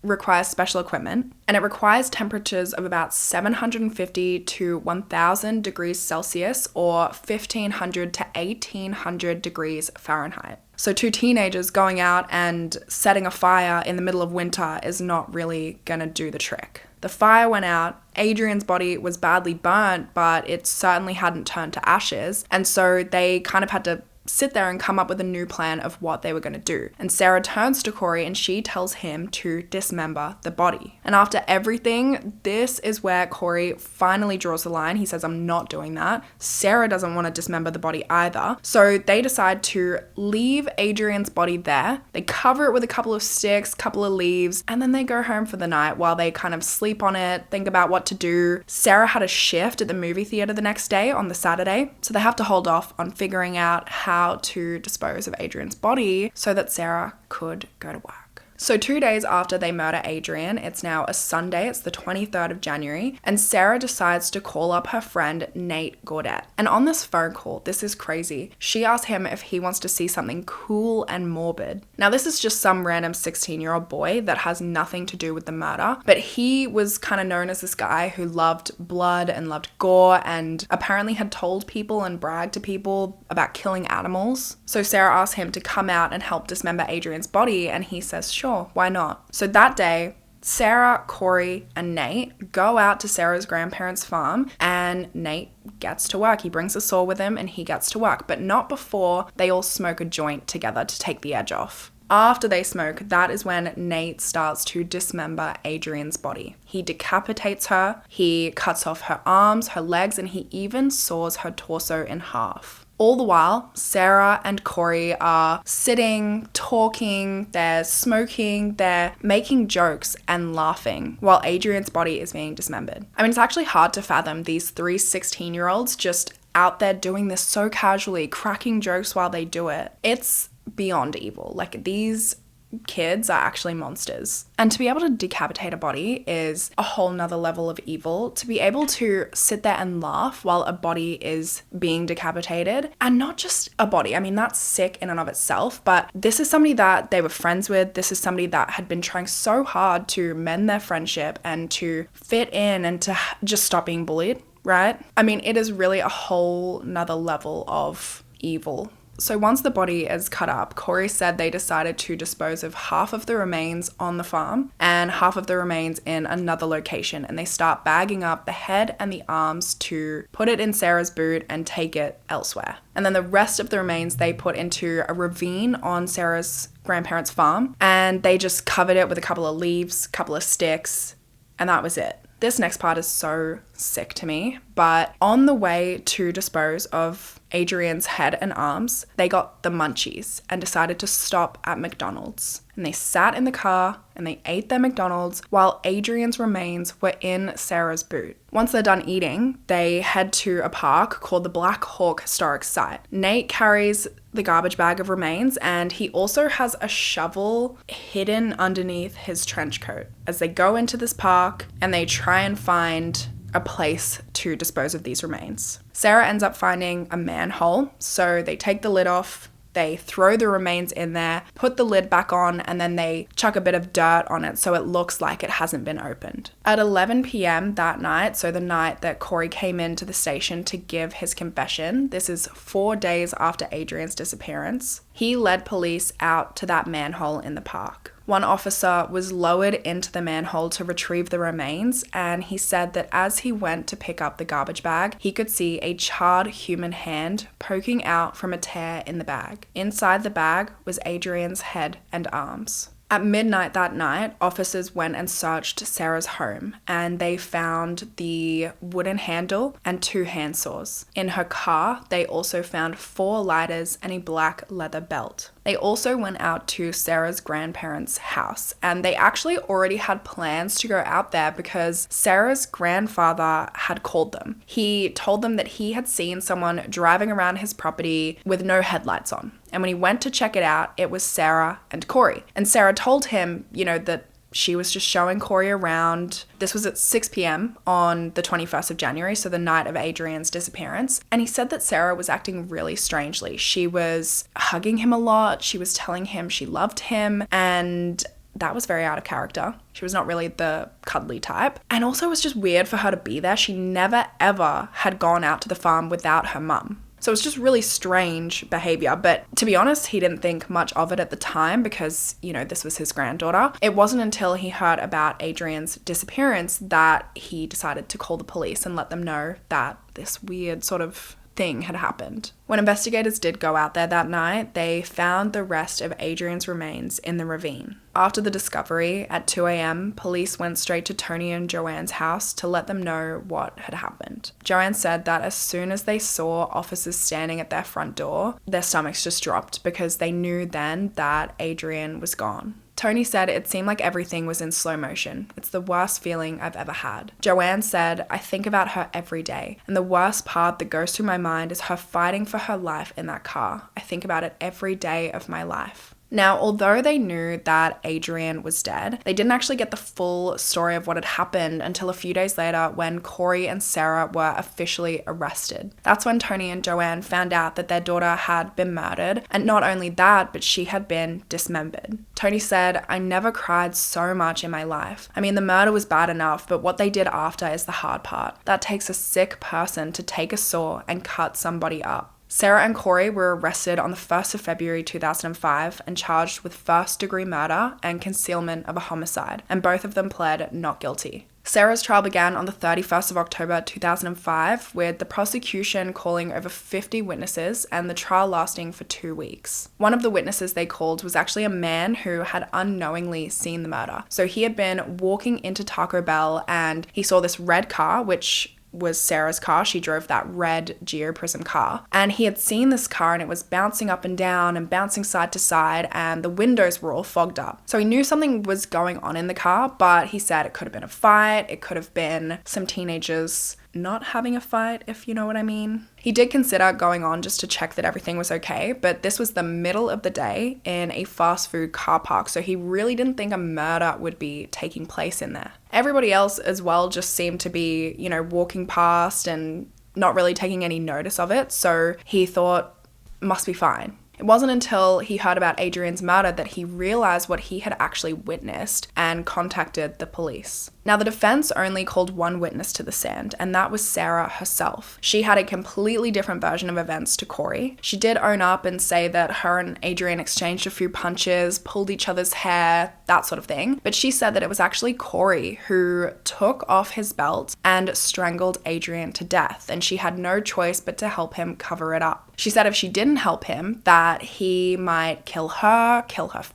requires special equipment, and it requires temperatures of about 750 to 1000 degrees Celsius or 1500 to 1800 degrees Fahrenheit. So 2 teenagers going out and setting a fire in the middle of winter is not really gonna do the trick. The fire went out, Adrianne's body was badly burnt, but it certainly hadn't turned to ashes, and so they kind of had to sit there and come up with a new plan of what they were going to do. And Sarah turns to Corey and she tells him to dismember the body. And after everything, this is where Corey finally draws the line. He says, I'm not doing that. Sarah doesn't want to dismember the body either. So they decide to leave Adrianne's body there. They cover it with a couple of sticks, couple of leaves, and then they go home for the night while they kind of sleep on it, think about what to do. Sarah had a shift at the movie theater the next day on the Saturday, so they have to hold off on figuring out how to dispose of Adrianne's body so that Sarah could go to work. So 2 days after they murder Adrianne, it's now a Sunday, it's the 23rd of January, and Sarah decides to call up her friend Nate Gaudet. And on this phone call, this is crazy, she asks him if he wants to see something cool and morbid. Now this is just some random 16-year-old boy that has nothing to do with the murder, but he was kind of known as this guy who loved blood and loved gore and apparently had told people and bragged to people about killing animals. So Sarah asks him to come out and help dismember Adrianne's body, and he says, sure, why not? So that day, Sarah, Corey, and Nate go out to Sarah's grandparents' farm, and Nate gets to work. He brings a saw with him and he gets to work, but not before they all smoke a joint together to take the edge off. After they smoke, that is when Nate starts to dismember Adrianne's body. He decapitates her, he cuts off her arms, her legs, and he even saws her torso in half. All the while, Sarah and Corey are sitting, talking, they're smoking, they're making jokes and laughing while Adrianne's body is being dismembered. I mean, it's actually hard to fathom these 3 16-year-olds just out there doing this so casually, cracking jokes while they do it. It's beyond evil. Like, these kids are actually monsters. And to be able to decapitate a body is a whole nother level of evil. To be able to sit there and laugh while a body is being decapitated, and not just a body. I mean, that's sick in and of itself, but this is somebody that they were friends with. This is somebody that had been trying so hard to mend their friendship and to fit in and to just stop being bullied, right? I mean, it is really a whole nother level of evil. So once the body is cut up, Corey said they decided to dispose of half of the remains on the farm and half of the remains in another location, and they start bagging up the head and the arms to put it in Sarah's boot and take it elsewhere. And then the rest of the remains they put into a ravine on Sarah's grandparents' farm, and they just covered it with a couple of leaves, couple of sticks, and that was it. This next part is so sick to me, but on the way to dispose of Adrianne's head and arms, they got the munchies and decided to stop at McDonald's. And they sat in the car and they ate their McDonald's while Adrianne's remains were in Sarah's boot. Once they're done eating, they head to a park called the Black Hawk Historic Site. Nate carries the garbage bag of remains, and he also has a shovel hidden underneath his trench coat as they go into this park and they try and find a place to dispose of these remains. Sarah ends up finding a manhole, so they take the lid off, they throw the remains in there, put the lid back on, and then they chuck a bit of dirt on it so it looks like it hasn't been opened. At 11 p.m. that night, so the night that Corey came into the station to give his confession, this is 4 days after Adrianne's disappearance, he led police out to that manhole in the park. One officer was lowered into the manhole to retrieve the remains, and he said that as he went to pick up the garbage bag, he could see a charred human hand poking out from a tear in the bag. Inside the bag was Adrianne's head and arms. At midnight that night, officers went and searched Sarah's home, and they found the wooden handle and 2 handsaws. In her car, they also found 4 lighters and a black leather belt. They also went out to Sarah's grandparents' house, and they actually already had plans to go out there because Sarah's grandfather had called them. He told them that he had seen someone driving around his property with no headlights on. And when he went to check it out, it was Sarah and Corey. And Sarah told him, that she was just showing Corey around. This was at 6 p.m. on the 21st of January, so the night of Adrianne's disappearance. And he said that Sarah was acting really strangely. She was hugging him a lot. She was telling him she loved him. And that was very out of character. She was not really the cuddly type. And also it was just weird for her to be there. She never ever had gone out to the farm without her mum. So it was just really strange behavior. But to be honest, he didn't think much of it at the time because, this was his granddaughter. It wasn't until he heard about Adrianne's disappearance that he decided to call the police and let them know that this weird sort of thing had happened. When investigators did go out there that night, they found the rest of Adrianne's remains in the ravine. After the discovery, at 2 a.m., police went straight to Tony and Joanne's house to let them know what had happened. Joanne said that as soon as they saw officers standing at their front door, their stomachs just dropped because they knew then that Adrianne was gone. Tony said it seemed like everything was in slow motion. It's the worst feeling I've ever had. Joanne said, I think about her every day, and the worst part that goes through my mind is her fighting for her life in that car. I think about it every day of my life. Now, although they knew that Adrianne was dead, they didn't actually get the full story of what had happened until a few days later when Corey and Sarah were officially arrested. That's when Tony and Joanne found out that their daughter had been murdered, and not only that, but she had been dismembered. Tony said, I never cried so much in my life. I mean, the murder was bad enough, but what they did after is the hard part. That takes a sick person to take a saw and cut somebody up. Sarah and Corey were arrested on the 1st of February 2005 and charged with first-degree murder and concealment of a homicide, and both of them pled not guilty. Sarah's trial began on the 31st of October 2005, with the prosecution calling over 50 witnesses and the trial lasting for 2 weeks. One of the witnesses they called was actually a man who had unknowingly seen the murder. So he had been walking into Taco Bell and he saw this red car, which was Sarah's car. She drove that red Geo Prism car. And he had seen this car and it was bouncing up and down and bouncing side to side and the windows were all fogged up. So he knew something was going on in the car, but he said it could have been a fight. It could have been some teenagers not having a fight, if you know what I mean. He did consider going on just to check that everything was okay, but this was the middle of the day in a fast food car park, so he really didn't think a murder would be taking place in there. Everybody else as well just seemed to be, walking past and not really taking any notice of it, so he thought, must be fine. It wasn't until he heard about Adrianne's murder that he realized what he had actually witnessed and contacted the police. Now, the defense only called one witness to the stand, and that was Sarah herself. She had a completely different version of events to Corey. She did own up and say that her and Adrianne exchanged a few punches, pulled each other's hair, that sort of thing. But she said that it was actually Corey who took off his belt and strangled Adrianne to death, and she had no choice but to help him cover it up. She said if she didn't help him, that he might kill her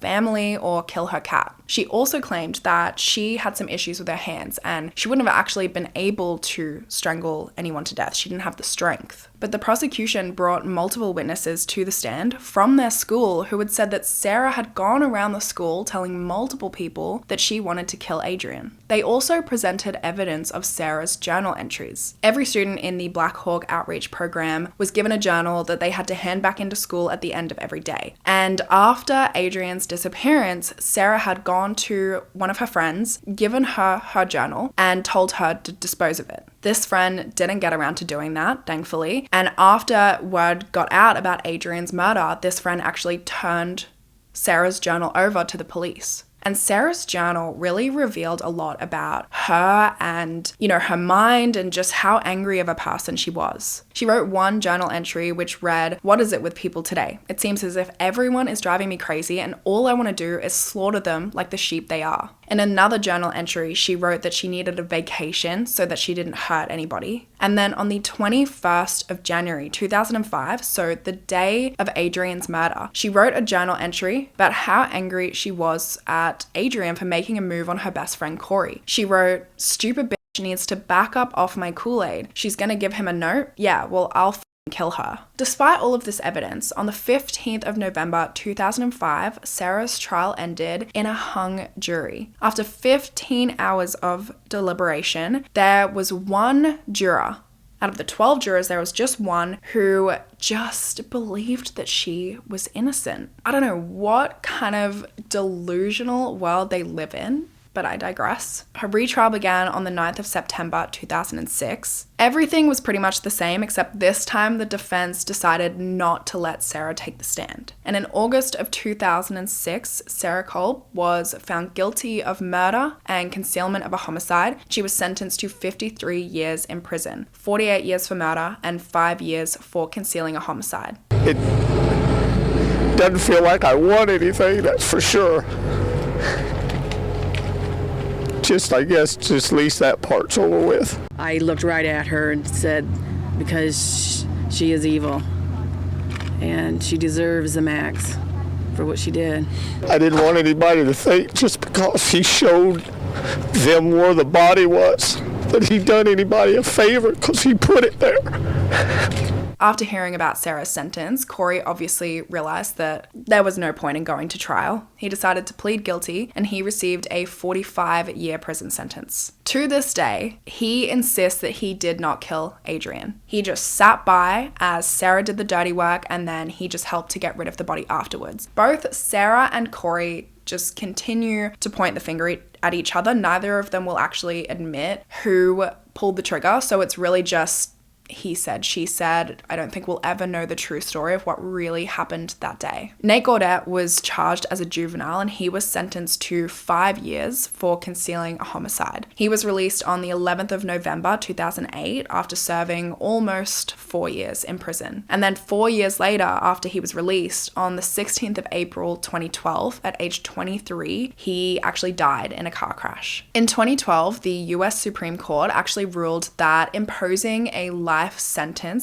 family, or kill her cat. She also claimed that she had some issues with her hands and she wouldn't have actually been able to strangle anyone to death. She didn't have the strength. But the prosecution brought multiple witnesses to the stand from their school who had said that Sarah had gone around the school telling multiple people that she wanted to kill Adrianne. They also presented evidence of Sarah's journal entries. Every student in the Black Hawk Outreach program was given a journal that they had to hand back into school at the end of every day. And after Adrianne's disappearance, Sarah had gone to one of her friends, given her her journal, and told her to dispose of it. This friend didn't get around to doing that, thankfully. And after word got out about Adrianne's murder, this friend actually turned Sarah's journal over to the police. And Sarah's journal really revealed a lot about her and, her mind and just how angry of a person she was. She wrote one journal entry which read, "What is it with people today? It seems as if everyone is driving me crazy and all I want to do is slaughter them like the sheep they are." In another journal entry, she wrote that she needed a vacation so that she didn't hurt anybody. And then on the 21st of January 2005, so the day of Adrianne's murder, she wrote a journal entry about how angry she was at Adrianne for making a move on her best friend Corey. She wrote, "Stupid bitch needs to back up off my Kool-Aid. She's gonna give him a note? Yeah, well, I'll kill her." Despite all of this evidence, on the 15th of November 2005, Sarah's trial ended in a hung jury. After 15 hours of deliberation, there was one juror. Out of the 12 jurors, there was just one who just believed that she was innocent. I don't know what kind of delusional world they live in, but I digress. Her retrial began on the 9th of September 2006. Everything was pretty much the same, except this time the defense decided not to let Sarah take the stand. And in August of 2006, Sarah Kolb was found guilty of murder and concealment of a homicide. She was sentenced to 53 years in prison, 48 years for murder and 5 years for concealing a homicide. It doesn't feel like I won anything, that's for sure. I guess at least that part's over with. I looked right at her and said, because she is evil and she deserves the max for what she did. I didn't want anybody to think just because he showed them where the body was that he done anybody a favor because he put it there. After hearing about Sarah's sentence, Corey obviously realized that there was no point in going to trial. He decided to plead guilty and he received a 45-year prison sentence. To this day, he insists that he did not kill Adrienne. He just sat by as Sarah did the dirty work and then he just helped to get rid of the body afterwards. Both Sarah and Corey just continue to point the finger at each other. Neither of them will actually admit who pulled the trigger, so it's really just he said, she said. I don't think we'll ever know the true story of what really happened that day. Nate Gaudette was charged as a juvenile and he was sentenced to 5 years for concealing a homicide. He was released on the 11th of November 2008 after serving almost 4 years in prison. And then 4 years later, after he was released, on the 16th of April 2012, at age 23, he actually died in a car crash. In 2012, the US Supreme Court actually ruled that imposing a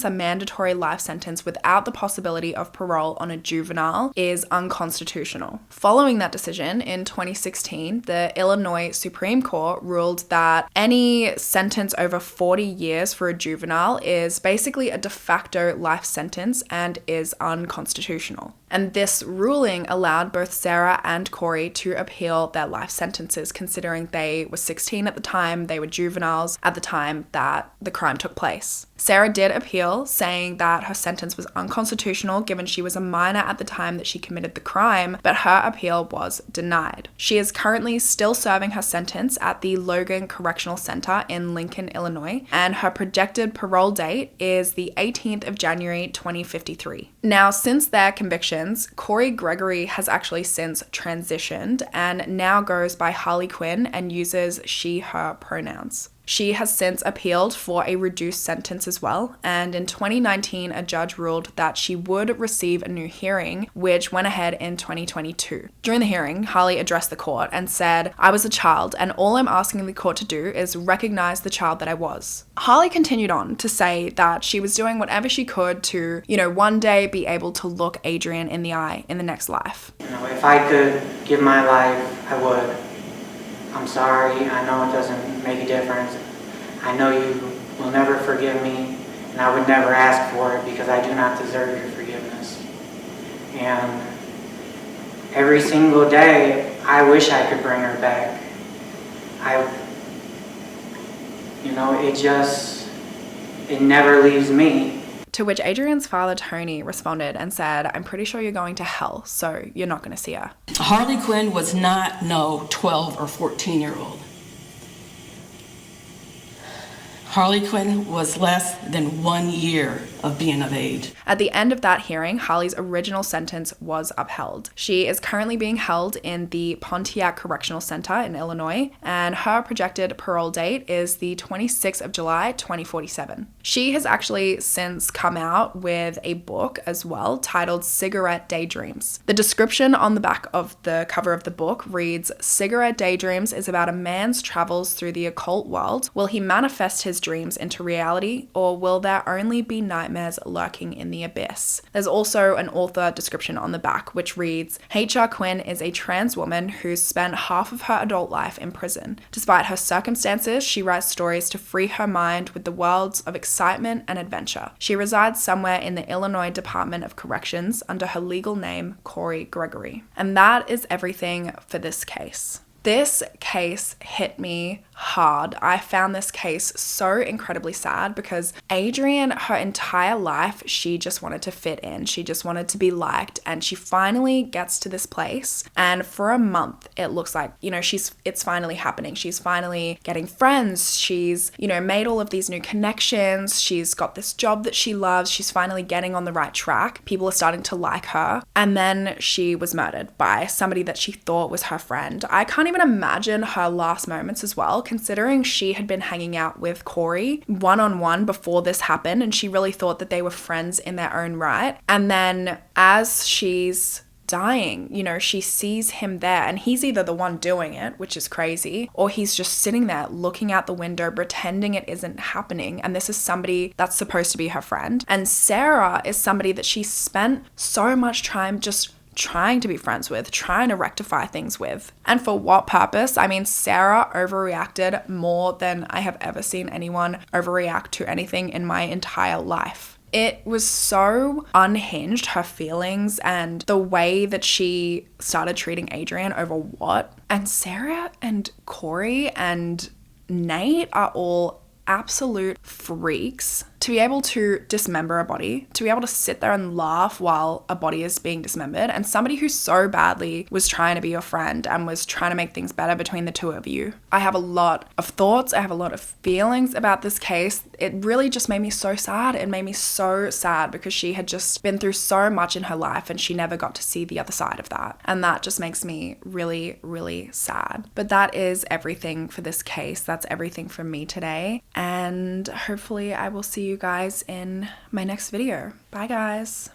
mandatory life sentence without the possibility of parole on a juvenile is unconstitutional. Following that decision, in 2016, the Illinois Supreme Court ruled that any sentence over 40 years for a juvenile is basically a de facto life sentence and is unconstitutional. And this ruling allowed both Sarah and Corey to appeal their life sentences, considering they were 16 at the time, they were juveniles at the time that the crime took place. Sarah did appeal, saying that her sentence was unconstitutional given she was a minor at the time that she committed the crime, but her appeal was denied. She is currently still serving her sentence at the Logan Correctional Center in Lincoln, Illinois, and her projected parole date is the 18th of January 2053. Now, since their convictions, Corey Gregory has actually since transitioned and now goes by Harley Quinn and uses she, her pronouns. She has since appealed for a reduced sentence as well, and in 2019, a judge ruled that she would receive a new hearing, which went ahead in 2022. During the hearing, Harley addressed the court and said, "I was a child, and all I'm asking the court to do is recognize the child that I was." Harley continued on to say that she was doing whatever she could to, one day be able to look Adrienne in the eye in the next life. If I could give my life, I would. I'm sorry, I know it doesn't make a difference. I know you will never forgive me, and I would never ask for it because I do not deserve your forgiveness. And every single day, I wish I could bring her back. It never leaves me. To which Adrienne's father, Tony, responded and said, "I'm pretty sure you're going to hell, so you're not going to see her." Harley Quinn was not no 12 or 14-year-old. Harley Quinn was less than 1 year of being of age. At the end of that hearing, Harley's original sentence was upheld. She is currently being held in the Pontiac Correctional Center in Illinois, and her projected parole date is the 26th of July, 2047. She has actually since come out with a book as well titled Cigarette Daydreams. The description on the back of the cover of the book reads, "Cigarette Daydreams is about a man's travels through the occult world. Will he manifest his dreams into reality, or will there only be nightmares lurking in the abyss?" There's also an author description on the back which reads, "H.R. Quinn is a trans woman who's spent half of her adult life in prison. Despite her circumstances, she writes stories to free her mind with the worlds of excitement and adventure. She resides somewhere in the Illinois Department of Corrections under her legal name, Corey Gregory." And that is everything for this case. This case hit me hard. I found this case so incredibly sad because Adrienne, her entire life, she just wanted to fit in. She just wanted to be liked, and she finally gets to this place, and for a month it looks like, you know, it's finally happening. She's finally getting friends. She's, you know, made all of these new connections. She's got this job that she loves. She's finally getting on the right track. People are starting to like her. And then she was murdered by somebody that she thought was her friend. I can't even imagine her last moments as well, considering she had been hanging out with Corey one-on-one before this happened, and she really thought that they were friends in their own right. And then as she's dying, you know, she sees him there, and he's either the one doing it, which is crazy, or he's just sitting there looking out the window pretending it isn't happening. And this is somebody that's supposed to be her friend. And Sarah is somebody that she spent so much time just trying to be friends with, trying to rectify things with. And for what purpose? I mean, Sarah overreacted more than I have ever seen anyone overreact to anything in my entire life. It was so unhinged, her feelings and the way that she started treating Adrienne over what. And Sarah and Corey and Nate are all absolute freaks. To be able to dismember a body, to be able to sit there and laugh while a body is being dismembered, and somebody who so badly was trying to be your friend and was trying to make things better between the two of you. I have a lot of thoughts, I have a lot of feelings about this case. It really just made me so sad. It made me so sad because she had just been through so much in her life and she never got to see the other side of that. And that just makes me really, really sad. But that is everything for this case. That's everything from me today. And hopefully I will see you guys in my next video. Bye guys.